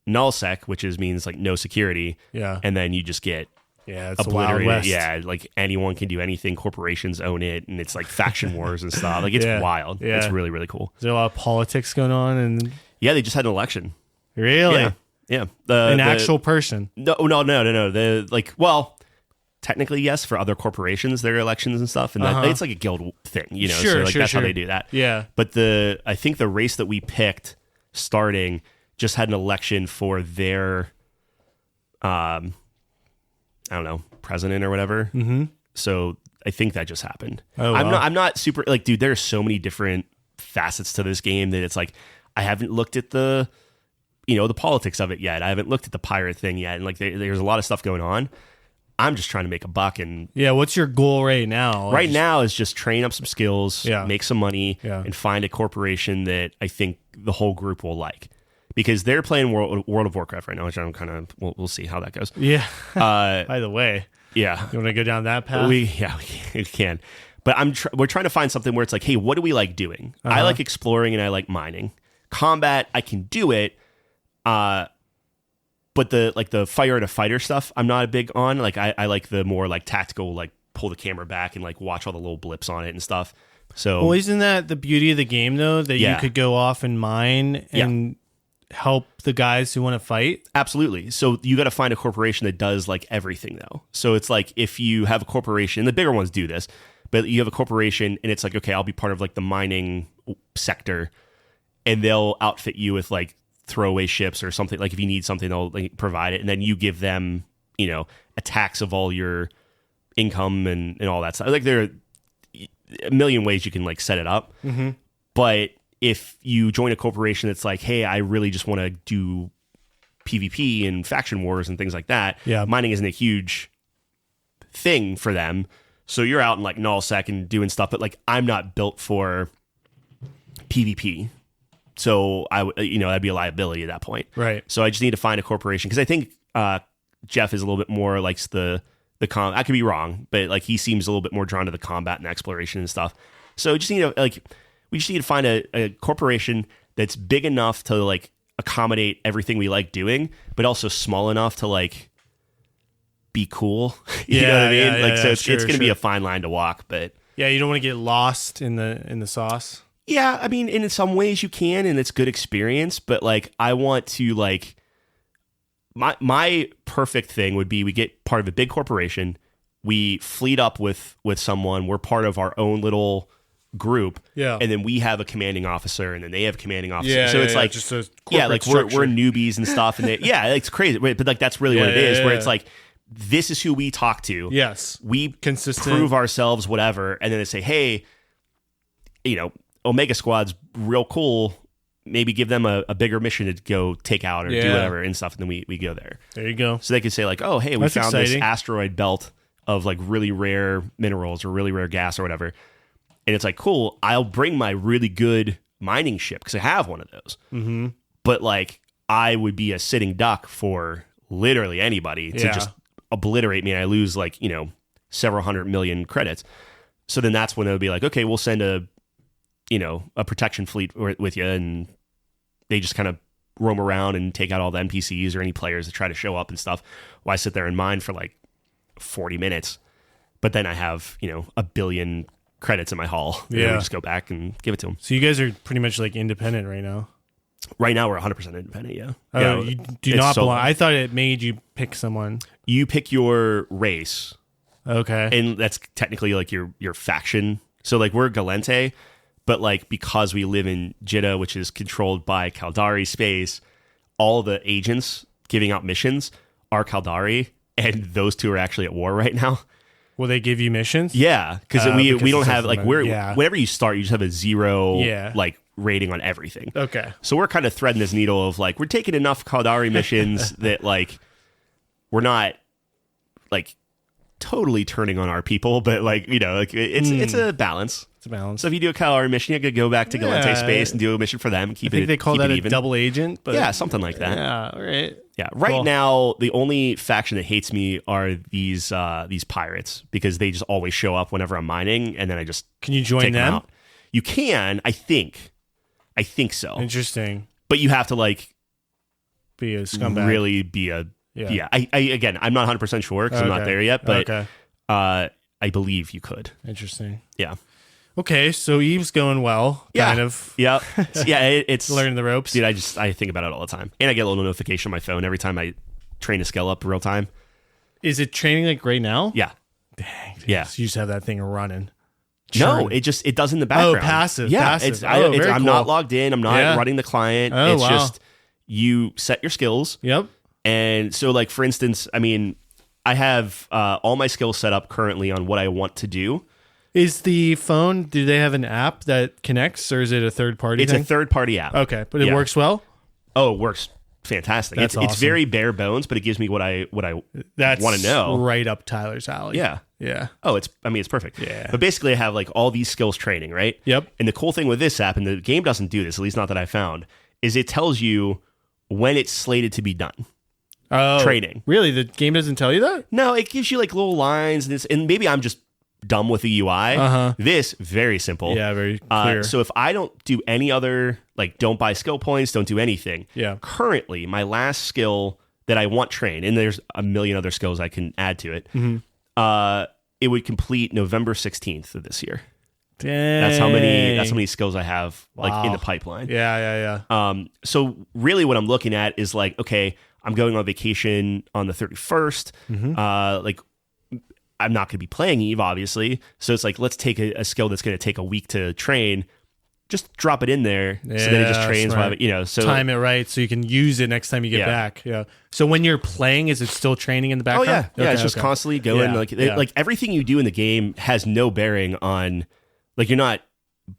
nullsec, which means like no security. Yeah. And then you just get it's the Wild obliterated. West. Yeah, like anyone can do anything. Corporations own it, and it's like faction wars and stuff. Like it's wild. Yeah. It's really, really cool. Is there a lot of politics going on? And yeah, they just had an election. really, Yeah. an actual person. No. Technically, yes, for other corporations, their elections and stuff, and it's like a guild thing, Sure, so like that's how they do that. Yeah. But I think the race that we picked starting just had an election for their, I don't know, president or whatever. Mm-hmm. So I think that just happened. Oh, wow. I'm not super like, dude. There are so many different facets to this game that it's like I haven't looked at the politics of it yet. I haven't looked at the pirate thing yet, and like there's a lot of stuff going on. I'm just trying to make a buck, and what's your goal right now? right now is just train up some skills, make some money, Yeah. and find a corporation that I think the whole group will like. Because they're playing World of Warcraft right now, which I'm kind of we'll see how that goes. Yeah. By the way, Yeah, you want to go down that path? we can. But we're trying to find something where it's like, hey, what do we like doing? I like exploring and I like mining. Combat, I can do it. But the fire and a fighter stuff, I'm not a big on. Like I like the more like tactical, like pull the camera back and like watch all the little blips on it and stuff. So well, isn't that the beauty of the game though? That you could go off and mine and help the guys who want to fight? Absolutely. So you got to find a corporation that does like everything though. So it's like if you have a corporation, the bigger ones do this, but you have a corporation and it's like, okay, I'll be part of like the mining sector, and they'll outfit you with like throwaway ships or something. Like if you need something, they'll like provide it, and then you give them, a tax of all your income and all that stuff. Like there are a million ways you can like set it up. Mm-hmm. But if you join a corporation that's like, hey, I really just want to do PvP and faction wars and things like that, mining isn't a huge thing for them. So you're out in like nullsec and doing stuff, but like I'm not built for PvP. So that'd be a liability at that point. Right. So I just need to find a corporation, because I think Jeff is a little bit more likes the I could be wrong, but like he seems a little bit more drawn to the combat and exploration and stuff. So we just need to find a corporation that's big enough to like accommodate everything we like doing, but also small enough to like be cool. You know what I mean? It's going to be a fine line to walk, but you don't want to get lost in the sauce. Yeah, I mean, in some ways you can, and it's good experience, but like I want to like my perfect thing would be we get part of a big corporation, we fleet up with someone, we're part of our own little group, and then we have a commanding officer, and then they have a commanding officer. So it's like just a like we're newbies and stuff, and it's crazy, but like that's really what it is. Where it's like, this is who we talk to. Yes, we consistent, prove ourselves, whatever, and then they say, hey, Omega Squad's real cool. Maybe give them a bigger mission to go take out or do whatever and stuff, and then we go there. There you go. So they could say like, oh, hey, we That's found exciting. this asteroid belt of like really rare minerals or really rare gas or whatever. And it's like, cool, I'll bring my really good mining ship because I have one of those. Mm-hmm. But like I would be a sitting duck for literally anybody to just obliterate me, and I lose like, several 100 million credits. So then that's when they'll be like, okay, we'll send a protection fleet with you, and they just kind of roam around and take out all the NPCs or any players that try to show up and stuff. Well, I sit there and mine for like 40 minutes, but then I have, 1 billion credits in my haul. And then we just go back and give it to them. So you guys are pretty much like independent right now. Right now, we're 100% independent. Yeah. Oh, you do not belong. I thought it made you pick someone. You pick your race. Okay. And that's technically like your faction. So like we're Galente, but like because we live in Jeddah, which is controlled by Caldari space, all the agents giving out missions are Caldari, and those two are actually at war right now. Will they give you missions? Yeah, because we don't have like whenever you start, you just have a 0 like rating on everything. Okay. So we're kind of threading this needle of like we're taking enough Caldari missions that like we're not like totally turning on our people, but like it's a balance. It's a balance. So if you do a Caldari mission, you could go back to Galente space and do a mission for them. I think they call that a double agent. But yeah, something like that. Yeah, all right. Yeah, right now the only faction that hates me are these pirates, because they just always show up whenever I'm mining, and then I just can you join take them? Out. You can, I think so. Interesting. But you have to like be a scumbag. Really be a I again, I'm not 100% sure because I'm not there yet, but I believe you could. Interesting. Yeah. Okay, so Eve's going well, kind of. Yeah. Yeah, it's learning the ropes. Dude, I think about it all the time. And I get a little notification on my phone every time I train a skill up real time. Is it training like right now? Yeah. Dang. Dude, yeah. So you just have that thing running. No, it does in the background. Oh, passive. Yeah, passive. I'm not logged in. I'm not running the client. Oh, it's just you set your skills. Yep. And so like, for instance, I mean, I have all my skills set up currently on what I want to do. Is the phone, do they have an app that connects, or is it a third-party thing? It's a third-party app. Okay, but it works well? Oh, it works fantastic. That's awesome. It's very bare bones, but it gives me what I want to know. Right up Tyler's alley. Yeah. Yeah. Oh, it's perfect. Yeah. But basically I have like all these skills training, right? Yep. And the cool thing with this app, and the game doesn't do this, at least not that I found, is it tells you when it's slated to be done. Oh. Training. Really? The game doesn't tell you that? No, it gives you like little lines, and maybe I'm just dumb with the UI. This, very simple. Yeah, very clear. So if I don't do any other, like don't buy skill points, don't do anything. Yeah. Currently, my last skill that I want trained, and there's a million other skills I can add to it, it would complete November 16th of this year. Dang. That's how many skills I have like in the pipeline. Yeah. So really what I'm looking at is like, okay, I'm going on vacation on the 31st. Like I'm not going to be playing Eve, obviously. So it's like, let's take a skill that's going to take a week to train, just drop it in there so that it just trains while, so time it right so you can use it next time you get back. Yeah. So when you're playing, is it still training in the background? Oh yeah. Yeah. It's just constantly going. Like everything you do in the game has no bearing on, like, you're not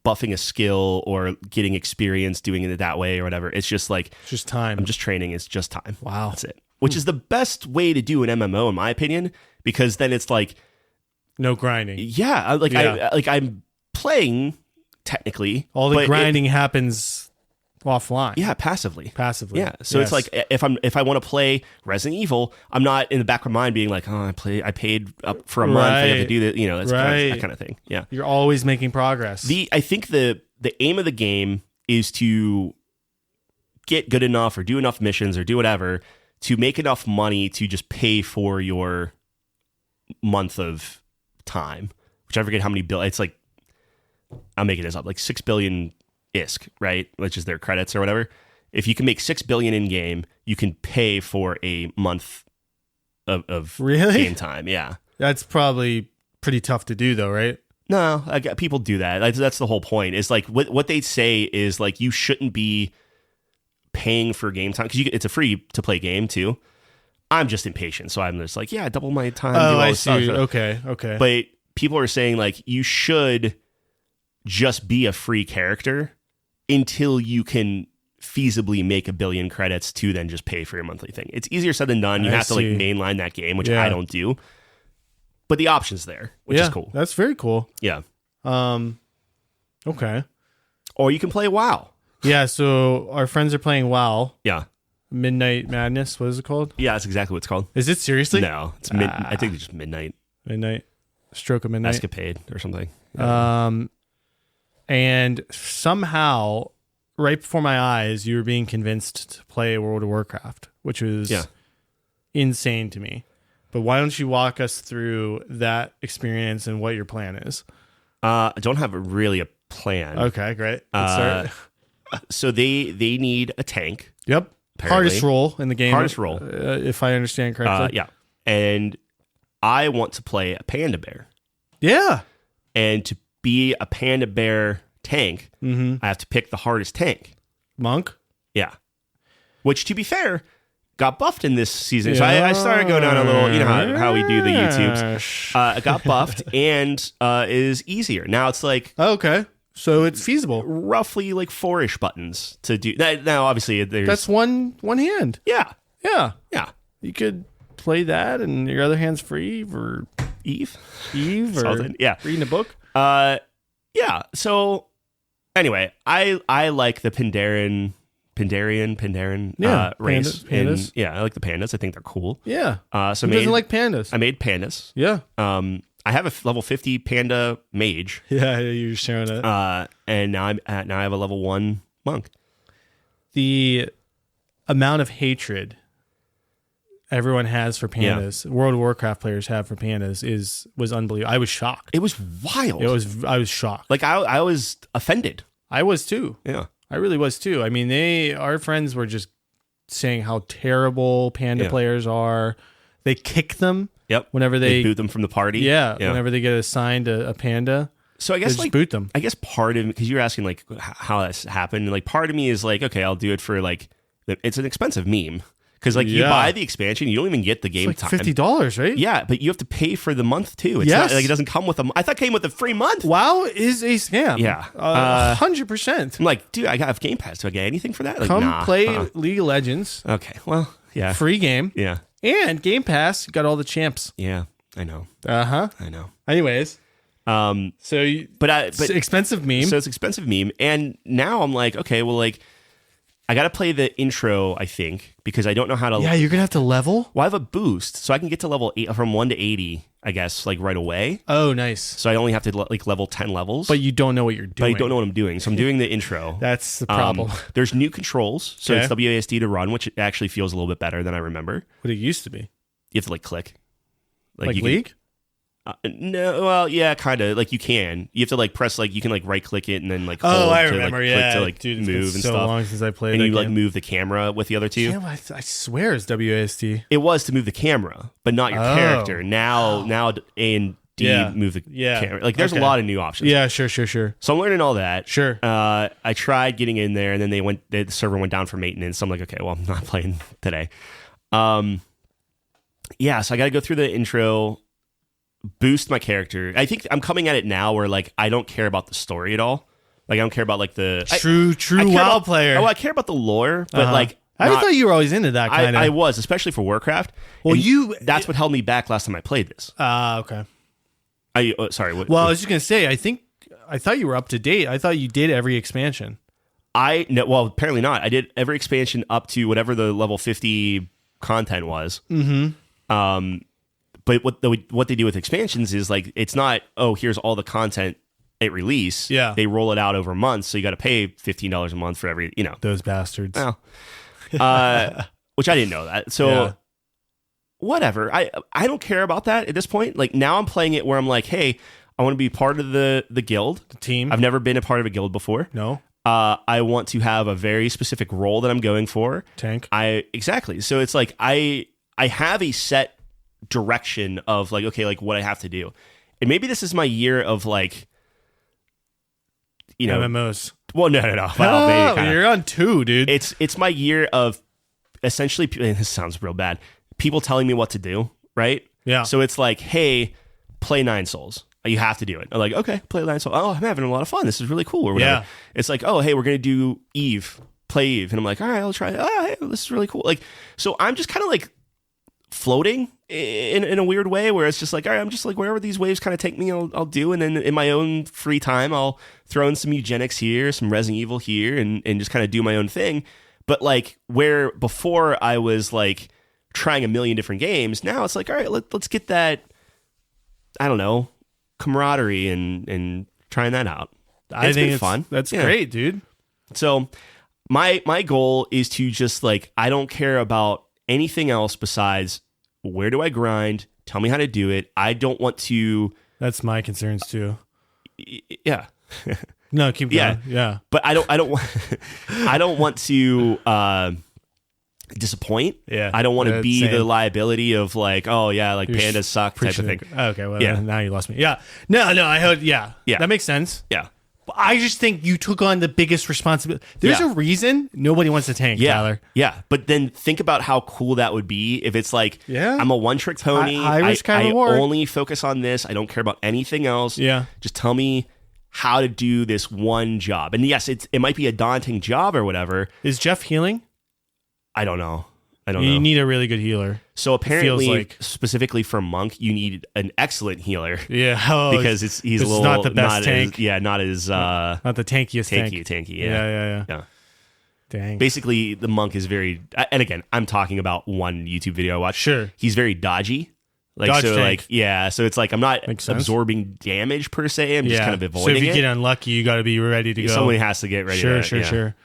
buffing a skill or getting experience doing it that way or whatever. It's just like, it's just time. I'm just training. It's just time. Wow. That's it. Which is the best way to do an MMO, in my opinion, because then it's like no grinding. Yeah. I'm playing technically. All the grinding happens offline. Yeah, passively. Yeah. So it's like if I want to play Resident Evil, I'm not in the back of my mind being like, oh, I paid up for a month. I have to do that. That's that kind of thing. Yeah. You're always making progress. I think the aim of the game is to get good enough or do enough missions or do whatever to make enough money to just pay for your month of time, which I forget how many it's like, I'm making this up, like 6 billion ISK, right? Which is their credits or whatever. If you can make 6 billion in game, you can pay for a month of game time. Yeah. That's probably pretty tough to do though, right? No, people do that. That's the whole point. Is like what they say is like you shouldn't be paying for game time because it's a free to play game too. I'm just impatient, so I'm just like, yeah, double my time. Oh, I see. Okay. But people are saying like you should just be a free character until you can feasibly make 1 billion credits to then just pay for your monthly thing. It's easier said than done. You have to like mainline that game, which I don't do. But the option's there, which is cool. That's very cool. Yeah. Okay. Or you can play WoW. Yeah, so our friends are playing WoW. Yeah. Midnight Madness. What is it called? Yeah, that's exactly what it's called. Is it seriously? No, it's I think it's just Midnight Midnight. Stroke of Midnight. Escapade or something. And somehow, right before my eyes, you were being convinced to play World of Warcraft, which was insane to me. But why don't you walk us through that experience and what your plan is? I don't have really a plan. Okay, great. Let's start. So they need a tank. Yep. Apparently. Hardest role in the game. Hardest role. If I understand correctly. Yeah. And I want to play a panda bear. Yeah. And to be a panda bear tank, I have to pick the hardest tank. Monk? Yeah. Which, to be fair, got buffed in this season. So I started going on a little, you know how we do the YouTubes. It got buffed and is easier. Now it's like Okay. So it's feasible. roughly like 4-ish buttons to do. Now, obviously, there's... That's one hand. Yeah. Yeah. Yeah. You could play that and your other hand's free for Eve or Something. Yeah. reading a book. Yeah. So anyway, I like the Pandaren Yeah, race. pandas. Yeah, I like the pandas. I think they're cool. Yeah. So Who doesn't like pandas? I made pandas. Yeah. I have a level 50 panda mage. Yeah, you're showing it. And now I have a level 1 monk. The amount of hatred everyone has for pandas, World of Warcraft players have for pandas was unbelievable. I was shocked. It was wild. I was shocked. Like I was offended. I was too. Yeah. I really was too. I mean, our friends were just saying how terrible panda players are. They kick them. Yep. Whenever they boot them from the party. Yeah. Whenever they get assigned a panda. So I They guess just like boot them. I guess part of, because you're asking like how that's happened. Like part of me is like, okay, I'll do it for like it's an expensive meme because like you buy the expansion, you don't even get the game It's like time. $50, right? Yeah, but you have to pay for the month too. It's Yes. not, like it doesn't come with I thought it came with a free month. WoW is a scam. Yeah. 100%. I'm like, dude, I got Game Pass. Do I get anything for that? Like, Come nah. play League of Legends, Okay. Well, yeah. free game, Yeah. and Game Pass. You got all the champs. Yeah. I know. I know. Anyways, But it's expensive meme. So it's expensive meme, and now I'm like, okay, well, like I got to play the intro, I think, because I don't know how to. yeah, you're gonna have to level. Well, I have a boost, so I can get to level 8 from 1 to 80, I guess, like right away. Oh, nice. So I only have to like level 10 levels. But you don't know what you're doing. I don't know what I'm doing, so I'm doing the intro. That's the problem. There's new controls, so Okay. it's WASD to run, which actually feels a little bit better than I remember. What it used to be. You have to like click, Like you League? No, well, yeah, kind of. Like you can. You have to like press like you can like right click it and then like Oh, hold I to, remember. like, Yeah, click to like dude, it's move been and so stuff. long since I played. And that you like game. move the camera with the other two. Damn, I swear it's WASD. It was to move the camera, but not your Oh. character. Now A and D Yeah. move the Yeah. camera. Like there's Okay. a lot of new options. Yeah, sure. So I'm learning all that. Sure. I tried getting in there, and then the server went down for maintenance. So I'm like, okay, well, I'm not playing today. Yeah, so I got to go through the intro, boost my character. I think I'm coming at it now where like I don't care about the story at all. Like I don't care about like the True I care WoW about- player. Oh, I care about the lore, but like I not- thought you were always into that kind of. I was, especially for Warcraft. Well, And that's what held me back last time I played this. Okay. Sorry. What, Well, I was just gonna say, I thought you were up to date. I thought you did every expansion. no, well, apparently not. I did every expansion up to whatever the level 50 content was. Mm-hmm. But what they do with expansions is like it's not, oh, here's all the content at release. Yeah. They roll it out over months, so you got to pay $15 a month for every, you know. Those bastards. Well, which I didn't know that. So Yeah. whatever. I don't care about that at this point. Like now I'm playing it where I'm like, hey, I want to be part of the guild. The team. I've never been a part of a guild before. No. I want to have a very specific role that I'm going for. Tank. Exactly. So it's like I have a set direction of like, okay, like what I have to do. And maybe this is my year of like, you know, MMOs. well, no. Well, maybe kinda. You're on 2, dude. It's my year of essentially, and this sounds real bad, people telling me what to do, right? Yeah. So it's like, hey, play 9 Souls. You have to do it. I'm like, okay, play 9 Souls. Oh, I'm having a lot of fun. This is really cool or whatever. Yeah. It's like, oh, hey, we're going to do Eve. Play Eve. And I'm like, all right, I'll try it. Oh, hey, this is really cool. Like, so I'm just kind of like floating in a weird way where it's just like, all right, I'm just like, wherever these waves kind of take me, I'll do. And then in my own free time, I'll throw in some eugenics here, some Resident Evil here, and just kind of do my own thing. But like where before I was like trying a million different games, now it's like, all right, let's get that, I don't know, camaraderie and trying that out. I think it's fun. That's Yeah. great, dude. So my goal is to just like, I don't care about anything else besides where do I grind? Tell me how to do it. I don't want to. That's my concerns too. Yeah. No, keep Yeah. going. Yeah. But I don't want I don't want to disappoint. Yeah. I don't want to Yeah, be same. the liability of like, oh yeah, like You're pandas suck type of preaching thing. Okay, well, Yeah. now you lost me. Yeah. No, I heard, yeah. Yeah. That makes sense. Yeah. But I just think you took on the biggest responsibility. There's Yeah. a reason nobody wants to tank, Yeah. Tyler. Yeah. But then think about how cool that would be if it's like, Yeah. I'm a one-trick pony. High risk, high I reward. only focus on this. I don't care about anything else. Yeah. Just tell me how to do this one job. And yes, it might be a daunting job or whatever. Is Jeff healing? I don't know. You know. need a really good healer. So apparently, like- specifically for Monk, you need an excellent healer Yeah. Oh, because he's a it's little not the best tank. not as not the tankiest tanky. tank. Yeah. Yeah. Dang. Basically, the Monk is very. And again, I'm talking about one YouTube video I watched. Sure. He's very dodgy. Like Dodge so, tank. like yeah. So it's like I'm not Makes sense. absorbing damage per se. I'm just kind of So avoiding if you it. get unlucky, you got to be ready to go. Someone has to get ready. Sure, to, sure.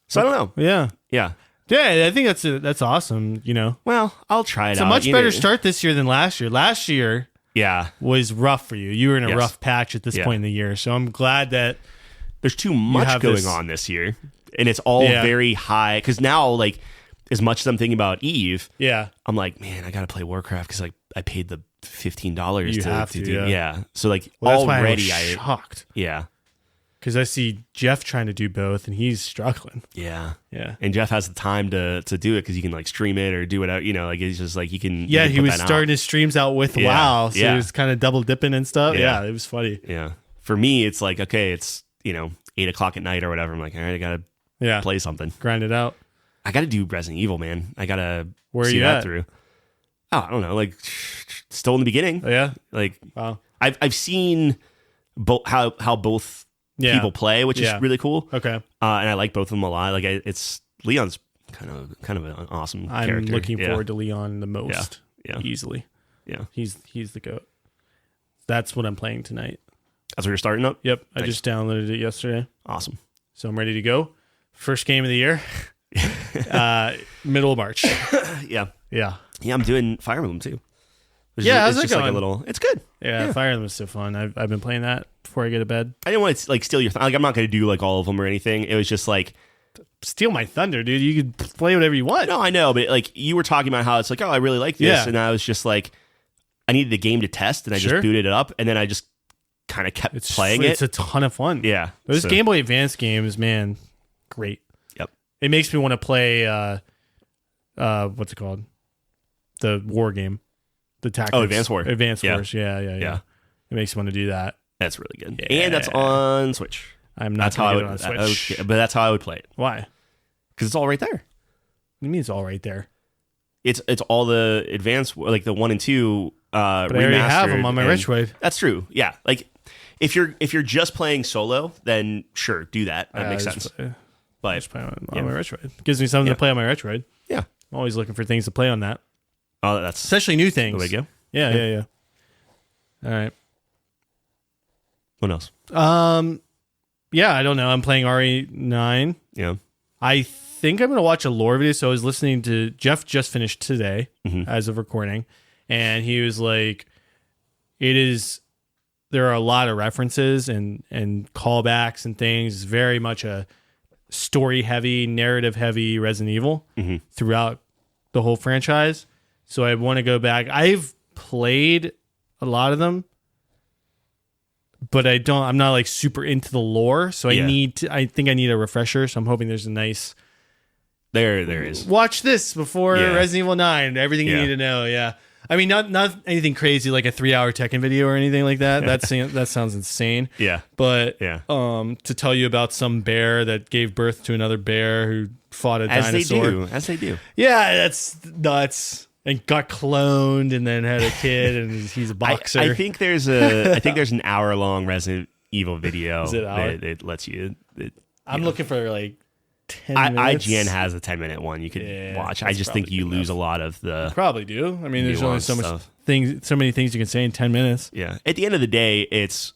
So I don't know. Yeah. Yeah. Yeah, I think that's awesome, you know. Well, I'll try it It's out. a much You know, better start this year than last year. Last year Yeah. was rough for you. You were in a Yes. rough patch at this Yeah. point in the year. So I'm glad that There's too much have going this- on this year, and it's all Yeah. very high. Because now, like, as much as I'm thinking about Eve, yeah. I'm like, man, I gotta play Warcraft because like I paid the $15 You to, have to to, do. yeah. Yeah. So like Well, that's already, why I was shocked yeah, because I see Jeff trying to do both and he's struggling. yeah. Yeah. And Jeff has the time to do it because he can like stream it or do whatever. You know, like it's just like he can. Yeah, can he put was that out. starting his streams out with Yeah. WoW, so Yeah. he was kind of double dipping and stuff. Yeah. Yeah, it was funny. Yeah. For me, it's like okay, it's 8:00 at night or whatever. I'm like, all right, I gotta Yeah, play something. grind it out. I gotta do Resident Evil, man. I gotta Where are see you that at? through. Oh, I don't know, like still in the beginning. Oh, yeah. Like Wow. I've seen how both Yeah. people play, which Yeah. is really cool. Okay. And I like both of them a lot. Like it's Leon's kind of an awesome I'm character. looking Yeah. forward to Leon the most. Yeah. Easily. Yeah, He's the goat. That's what I'm playing tonight. that's what you're starting up. Yep. I Nice. just downloaded it yesterday. Awesome. So I'm ready to go. First game of the year. Middle of March. Yeah, Yeah. yeah. I'm doing Fire Emblem too. Which Yeah, is, how's it's it just like a going? little. It's good. Yeah, Yeah. Fire Emblem is so fun. I've been playing that before I go to bed. I didn't want to like steal your. Like I'm not going to do like all of them or anything. It was just like Steal my thunder, dude. You can play whatever you want. no, I know, but like you were talking about how it's like oh I really like this, Yeah. and I was just like I needed the game to test, and I Sure. just booted it up, and then I just kind of kept It's playing It's it. a ton of fun. Yeah, Those so- Game Boy Advance games, man, great. Yep. It makes me want to play what's it called? The war game. The tactics. Oh, Advance War. Advance Yeah. Wars. Yeah. Yeah. It makes me want to do that. That's really good, Yeah. and that's on Switch. I'm not That's how I gonna would, get it on Switch. but that's how I would play it Why? because it's all right there. What do you mean it's all right there? It's all the advanced like the 1 and 2. But I already have them on my and- Richway. That's true. Yeah, like if you're just playing solo, then sure, do that. That makes sense. But Just play on Yeah. my Retroid. Gives me something Yeah. to play on my Retroid. yeah, I'm always looking for things to play on that, oh, that's especially new the things. way to go. Yeah. All right. What else? Yeah, I don't know. I'm playing RE9. Yeah, I think I'm gonna watch a lore video. So I was listening to Jeff just finished today as of recording, and he was like, "It is. There are a lot of references and callbacks and things. It's very much a story heavy, narrative heavy Resident Evil throughout the whole franchise. So I want to go back. I've played a lot of them, but I'm not like super into the lore. So Yeah. I think I need a refresher. So I'm hoping there's a nice there is. watch this before Yeah. Resident Evil 9. Everything you Yeah. need to know. Yeah. I mean, not anything crazy like a 3-hour Tekken video or anything like that. That sounds insane. Yeah, But yeah. to tell you about some bear that gave birth to another bear who fought a dinosaur. As they do. Yeah, that's nuts. And got cloned and then had a kid and he's a boxer. I think there's an hour-long Resident Evil video Is it an hour? that lets you. I'm looking for like 10 minutes. IGN has a 10-minute one you could watch. I just think you lose a lot of the. Probably do. I mean, there's only so much stuff. so many things you can say in 10 minutes. Yeah. At the end of the day, it's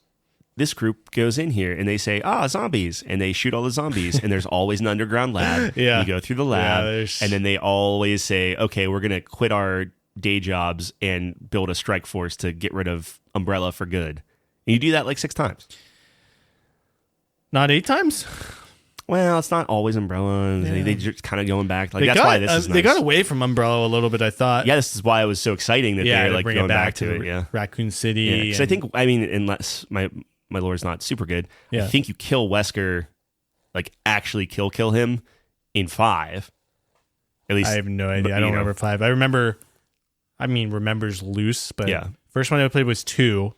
this group goes in here and they say, zombies. And they shoot all the zombies. And there's always an underground lab. Yeah. You go through the lab. And then they always say, okay, we're going to quit our day jobs and build a strike force to get rid of Umbrella for good. And you do that like 6 times. Not 8 times? Well, it's not always Umbrella. Yeah. They just kind of going back. Like that's why this is nice. They got away from Umbrella a little bit, I thought. Yeah, this is why it was so exciting that they're like going back to it. Yeah, Raccoon City. Because I think, unless my lore's not super good, I think you kill Wesker, like actually kill him in 5. At least I have no idea. I don't remember 5. I remember. I mean, remembers loose, but first one I played was 2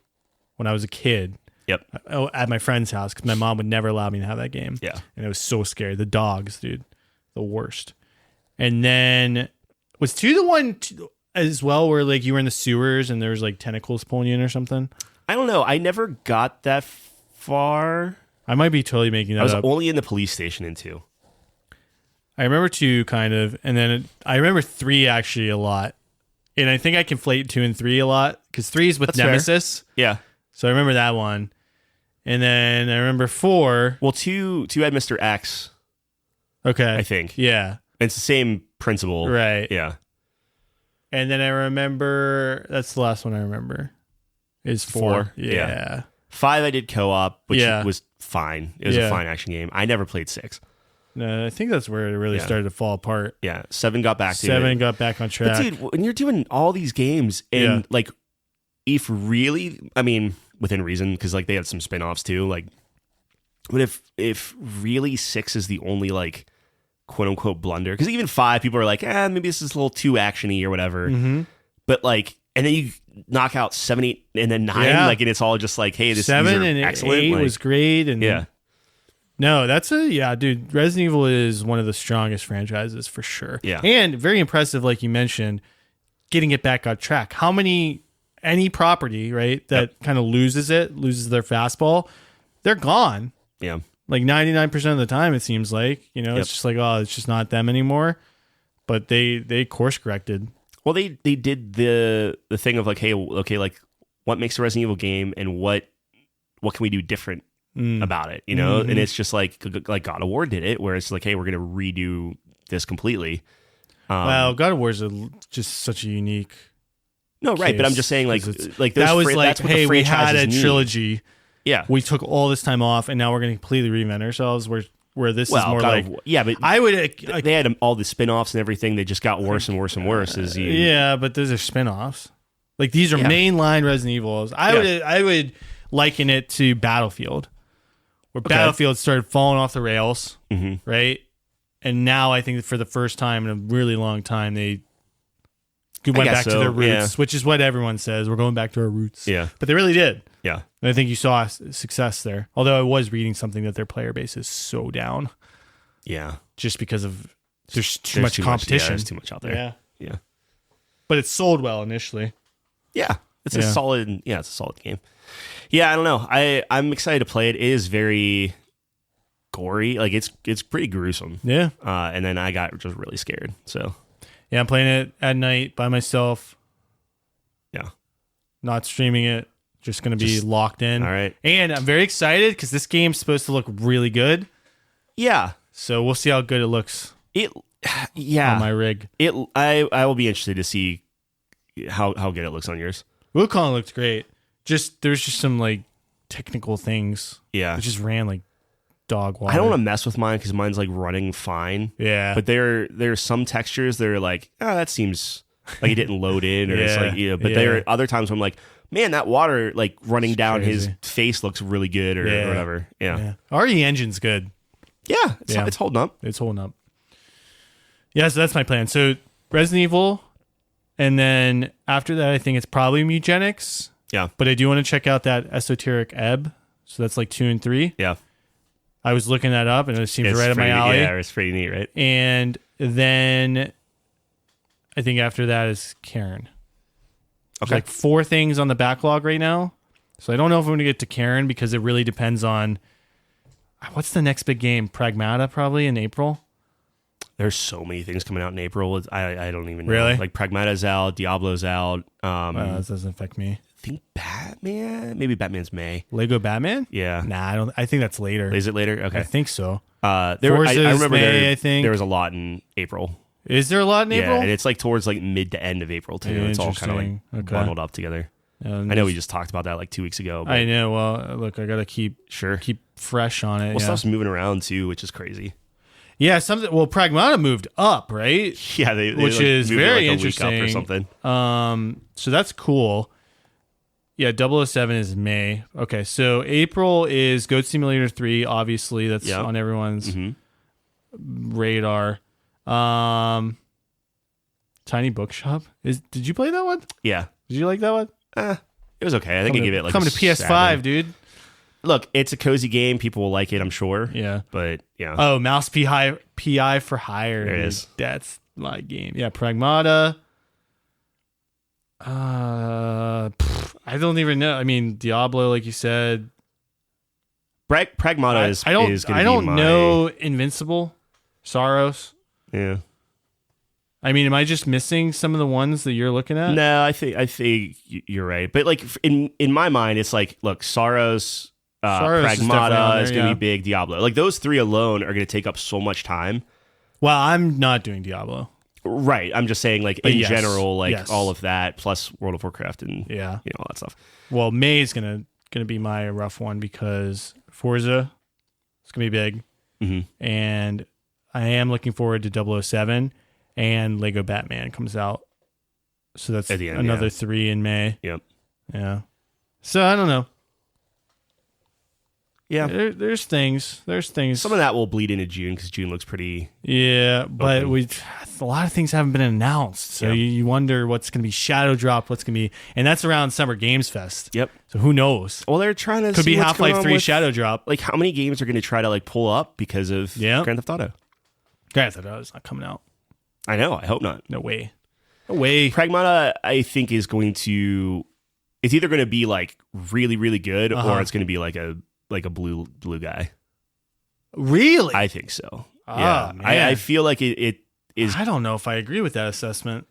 when I was a kid. Yep. At my friend's house because my mom would never allow me to have that game. Yeah. And it was so scary. The dogs, dude, the worst. And then was 2 the one as well where like you were in the sewers and there was like tentacles pulling you in or something? I don't know. I never got that far. I might be totally making that up. I was only in the police station in 2. I remember 2 kind of, and then I remember 3 actually a lot. And I think I conflate 2 and 3 a lot because 3 is with That's Nemesis. Fair. Yeah. So I remember that one. And then I remember 4. Well, 2 had Mr. X. Okay. I think. Yeah. It's the same principle. Right. Yeah. And then I remember, that's the last one I remember, is 4. Yeah. 5 I did co-op, which was fine. It was a fine action game. I never played 6. No, I think that's where it really started to fall apart. Yeah. 7 got back to it. 7 got back on track. But dude, when you're doing all these games and like, if really, I mean, within reason, because like they have some spin-offs too, like, but if really 6 is the only like quote unquote blunder, because even 5 people are like, maybe this is a little too actiony or whatever, but like, and then you knock out 7, 8, and then 9, like, and it's all just like, hey, this 7 and excellent. 8 like, was great, and yeah. No, that's dude. Resident Evil is one of the strongest franchises for sure. Yeah, and very impressive, like you mentioned, getting it back on track. How many? Any property, right, that kind of loses their fastball, they're gone. Yeah. Like 99% of the time, it seems like, it's just like, it's just not them anymore. But they course corrected. Well, they did the thing of like, hey, okay, like what makes a Resident Evil game and what can we do different about it, And it's just like God of War did it, where it's like, hey, we're going to redo this completely. Well, God of War is just such a unique... No, right, but I'm just saying, like those that was like, that's what hey, the we had a need. trilogy. Yeah, we took all this time off, and now we're going to completely reinvent ourselves. Where this is more God like, but I would. They had all the spin-offs and everything. They just got worse and worse and worse as you. Yeah, but those are spin-offs. Like these are mainline Resident Evils. I would liken it to Battlefield, where Battlefield started falling off the rails, right? And now I think for the first time in a really long time, they went back to their roots, which is what everyone says. We're going back to our roots. Yeah. But they really did. Yeah. And I think you saw success there. Although I was reading something that their player base is so down. Yeah. Just because of there's too much competition. There's too much out there. Yeah. Yeah. But it sold well initially. Yeah. It's a solid game. Yeah, I don't know. I'm excited to play it. It is very gory. Like it's pretty gruesome. Yeah. And then I got just really scared. So yeah, I'm playing it at night by myself. Yeah. Not streaming it. Just going to be locked in. All right. And I'm very excited because this game's supposed to look really good. Yeah. So we'll see how good it looks. On my rig. I will be interested to see how good it looks on yours. Wukong looked great. There's just some like technical things. Yeah. It just ran like dog water. I don't want to mess with mine because mine's like running fine. Yeah. But there's some textures that are like, that seems like it didn't load in, or it's like, but there are other times where I'm like, man, that water like running down his face looks really good, or whatever. Yeah. RE Engine's good. Yeah. It's holding up. It's holding up. Yeah, so that's my plan. So Resident Evil, and then after that, I think it's probably Mugenics. Yeah. But I do want to check out that Esoteric Ebb. So that's like 2 and 3. Yeah. I was looking that up, and it seems right up my alley. Yeah, it's pretty neat, right? And then I think after that is Karen. Okay. There's like 4 things on the backlog right now. So I don't know if I'm going to get to Karen because it really depends on what's the next big game? Pragmata probably in April. There's so many things coming out in April. I don't even know. Really? Like Pragmata's out, Diablo's out. That doesn't affect me. I think Batman. Maybe Batman's May. Lego Batman? Yeah. Nah, I don't. I think that's later. Is it later? Okay. I think so. I Forza's remember May, I think. there was a lot in April. Is there a lot in Yeah, April? and it's like towards like mid to end of April too. It's all kind of like Interesting. Okay. bundled up together. I know we just talked about that like 2 weeks ago. But I know. Well, look, I gotta keep sure. fresh on it. Well, yeah. stuff's moving around too, which is crazy. Yeah, something. Well, Pragmata moved up, right? Yeah, they Which like, is moved it, very like, a week up or interesting. something. So that's cool. Yeah, 007 is May. Okay, so April is Goat Simulator 3. Obviously, that's Yeah. on everyone's radar. Tiny Bookshop. Did you play that one? Yeah, Did you like that one? it was okay. I think I gave it like coming a to PS5, 7. dude. Look, it's a cozy game. People will like it, I'm sure. Yeah. But yeah, Oh, Mouse PI for Hire. There it dude. is. That's my game. Yeah, Pragmata. I don't even know. I mean, Diablo, like you said. Pragmata is. I don't. Is gonna I be don't my- know Invincible, Saros. Yeah. I mean, am I just missing some of the ones that you're looking at? No, I think you're right. But like in my mind, it's like, look, Saros, Saros is definitely on Pragmata there, is going to yeah. be big. Diablo, like those three alone are going to take up so much time. Well, I'm not doing Diablo. Right. I'm just saying, like But in yes, general, like yes. all of that plus World of Warcraft and Yeah. all that stuff. Well, May is gonna be my rough one because Forza is gonna be big, and I am looking forward to 007 and Lego Batman comes out. So that's At the end, another yeah. 3 in May. Yep. Yeah. So I don't know. Yeah. There's things. Some of that will bleed into June because June looks pretty. Yeah, but Open. a lot of things haven't been announced. So Yeah. you wonder what's going to be shadow dropped, what's going to be, and that's around Summer Games Fest. Yep. So who knows? Well, they're trying to Could see be what's going Half-Life on 3 with, shadow drop. Like how many games are going to try to like pull up because of Yeah. Grand Theft Auto? Grand Theft Auto is not coming out. I know. I hope not. No way. No way. Pragmata, I think, is going to. It's either going to be like really, really good, or it's going to be like a blue guy. Really? I think so. Ah, yeah, man. I feel like it is. I don't know if I agree with that assessment.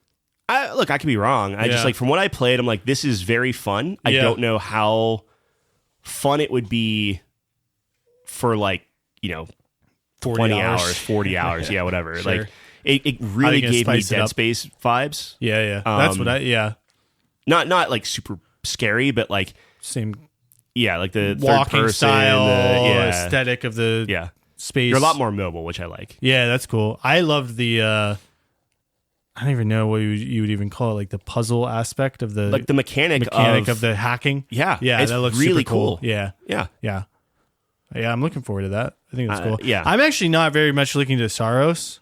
Look, I could be wrong. I just Yeah. like from what I played, I'm like, this is very fun. I Yeah. don't know how fun it would be for like 40 20 hours, 40 hours, yeah, whatever. Sure. Like it really gonna gave me spice it Dead up? Space vibes. Yeah. That's what Yeah, not like super scary, but like same yeah, like the third walking person, style yeah, aesthetic of the yeah. space. You're a lot more mobile, which I like. Yeah, that's cool. I loved the I don't even know what you would even call it, like the puzzle aspect of the Like the mechanic of the hacking. Yeah, Yeah, it's that looks really super cool. cool. Yeah. Yeah. Yeah. Yeah, I'm looking forward to that. I think that's cool. yeah. I'm actually not very much looking to Saros.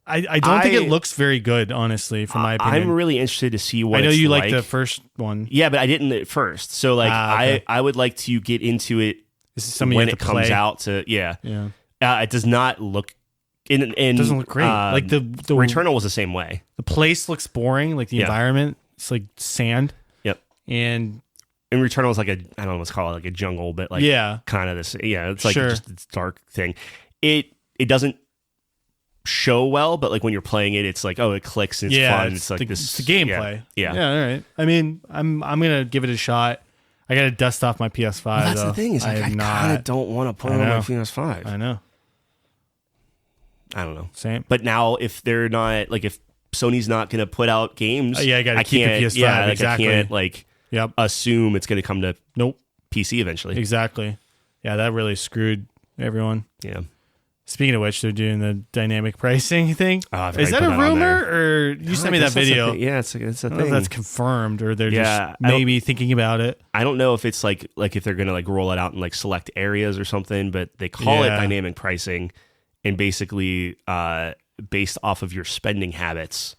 I don't think it looks very good, honestly, from my opinion. I'm really interested to see what I know it's you like. like the first one. Yeah, but I didn't at first. So like okay. I would like to get into it This is something when you it have to comes play. out to Yeah. it does not look It doesn't look great. Like the Returnal was the same way. the place looks boring, like the Yeah. environment. It's like sand. Yep. And And Returnal is like I don't know what's called like a jungle, but like yeah. kind of this it's like Sure. just this dark thing. It doesn't show well, but like when you're playing it, it's like, oh, it clicks and it's fun. It's like the, this it's the gameplay. Yeah. All right. I mean, I'm gonna give it a shot. I gotta dust off my PS5. Well, that's though. the thing is like, I have kind of don't want to put I it on my know. PS5. I know. I don't know. Same. But now if they're not like if Sony's not going to put out games, Yeah, I gotta keep the can't- PS5, Yeah, like exactly. I can't like Yep. assume it's going to come to Nope. PC eventually. Exactly. Yeah, that really screwed everyone. Yeah. Speaking of which, they're doing the dynamic pricing thing. Oh, I've Is already that a put that on rumor, there. or you sent me I that guess that's a video? thing. Yeah, it's a I don't know thing. if that's confirmed, or they're Yeah, just I don't- maybe thinking about it. I don't know if it's like if they're going to like roll it out in like select areas or something, but they call it Yeah. dynamic pricing, and basically based off of your spending habits,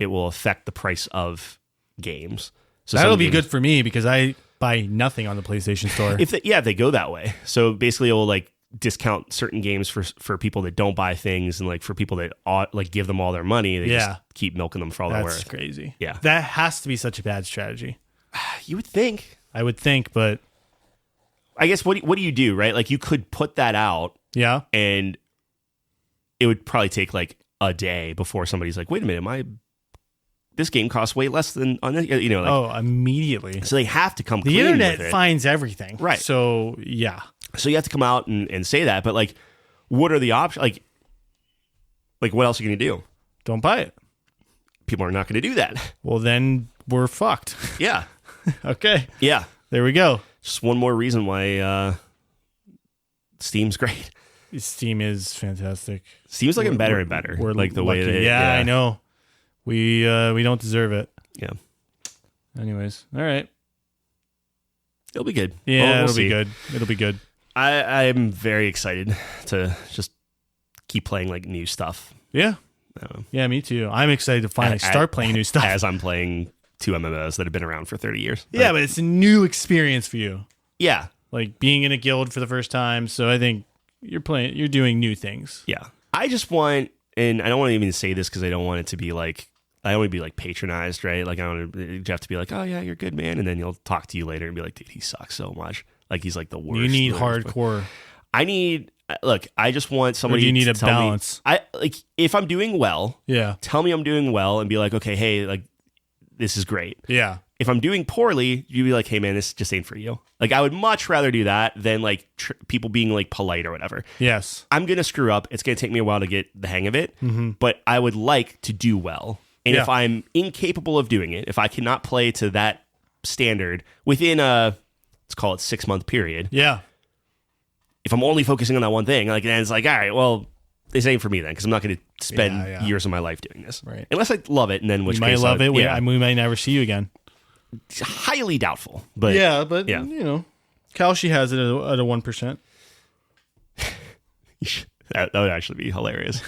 it will affect the price of games. So That'll some be games- good for me because I buy nothing on the PlayStation Store. if they go that way. So basically, it will like discount certain games for people that don't buy things, and like for people that like give them all their money, they Yeah. just keep milking them for all they're That's worth. crazy. Yeah. That has to be such a bad strategy. You would think. I would think, but I guess what do you do, right? Like you could put that out, yeah. and it would probably take like a day before somebody's like, wait a minute, this game costs way less than on like, immediately. So they have to come The clean internet with it. finds everything. Right. So, yeah. So you have to come out and say that, but like, what are the options? Like what else are you going to do? Don't buy it. People are not going to do that. Well, then we're fucked. Yeah. Okay. Yeah. There we go. Just one more reason why Steam's great. Steam is fantastic. Steam's looking better and better. We're like the lucky. way that Yeah, I know. We don't deserve it. Yeah. Anyways, all right. It'll be good. Yeah, We'll it'll see. be good. It'll be good. I'm very excited to just keep playing like new stuff. Yeah. Yeah, me too. I'm excited to finally start playing new stuff. As I'm playing 2 MMOs that have been around for 30 years. Yeah, but it's a new experience for you. Yeah. Like being in a guild for the first time. So I think you're doing new things. Yeah. I just want, and I don't want to even say this because I don't want it to be like, I don't want to be like patronized, right? Like I don't want Jeff to be like, oh yeah, you're good, man. And then he'll talk to you later and be like, dude, he sucks so much. Like he's like the worst. You need the worst. hardcore. I just want somebody Or do you need to a tell balance? me. If I'm doing well, Yeah. tell me I'm doing well and be like, okay, hey, like this is great. Yeah. If I'm doing poorly, you be like, hey man, this just ain't for you. Like I would much rather do that than like people being like polite or whatever. Yes. I'm going to screw up. It's going to take me a while to get the hang of it, but I would like to do well. And if I'm incapable of doing it, if I cannot play to that standard within let's call it 6-month period. Yeah. If I'm only focusing on that one thing, like then it's like, all right, well, this ain't for me then, because I'm not going to spend years of my life doing this. Right. Unless I love it, and then which You might case love it. Yeah, We might never see you again. it's highly doubtful. But you know, Kalshi has it at a 1%. that would actually be hilarious.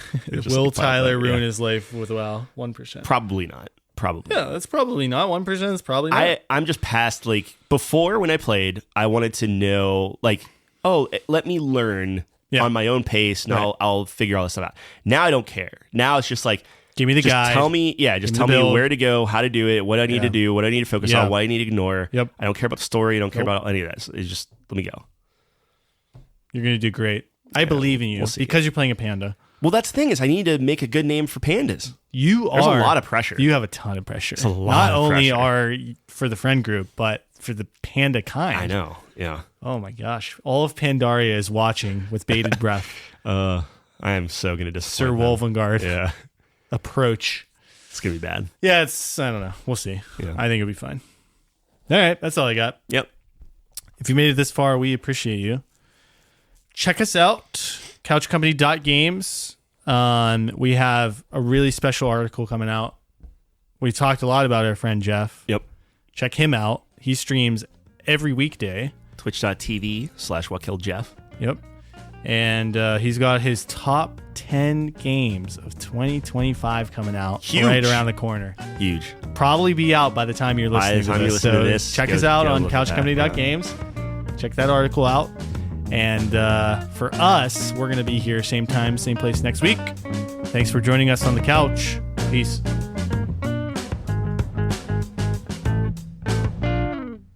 Will Tyler ruin his life with WoW? 1%. Probably not. Probably. Yeah, that's probably not. 1% is probably not. I'm just past, like, before when I played, I wanted to know, like, oh, let me learn on my own pace, and I'll figure all this stuff out. Now I don't care. Now it's just like, Give me the just guide. tell me, tell me where to go, how to do it, what I need to do, what I need to focus on, what I need to ignore. Yep. I don't care about the story. I don't care about any of that. It's just, let me go. You're going to do great. I believe in you because you're playing a panda. Well, that's the thing is I need to make a good name for pandas. There's a lot of pressure. You have a ton of pressure. It's a lot Not of only pressure. for the friend group, but for the panda kind. I know. Yeah. Oh my gosh. All of Pandaria is watching with bated breath. I am so going to disappoint Sir them. Wolfengard Yeah. approach. It's going to be bad. Yeah, I don't know. We'll see. Yeah. I think it'll be fine. All right. That's all I got. Yep. If you made it this far, we appreciate you. Check us out, couchcompany.games. We have a really special article coming out. We talked a lot about our friend Jeff. Yep. Check him out. He streams every weekday. Twitch.tv/WhatKilledJeff. Yep. And he's got his top 10 games of 2025 coming out right around the corner. Huge. Probably be out by the time you're listening to this. So check us out on couchcompany.games. Check that article out. And for us, we're going to be here same time, same place next week. Thanks for joining us on the couch. Peace.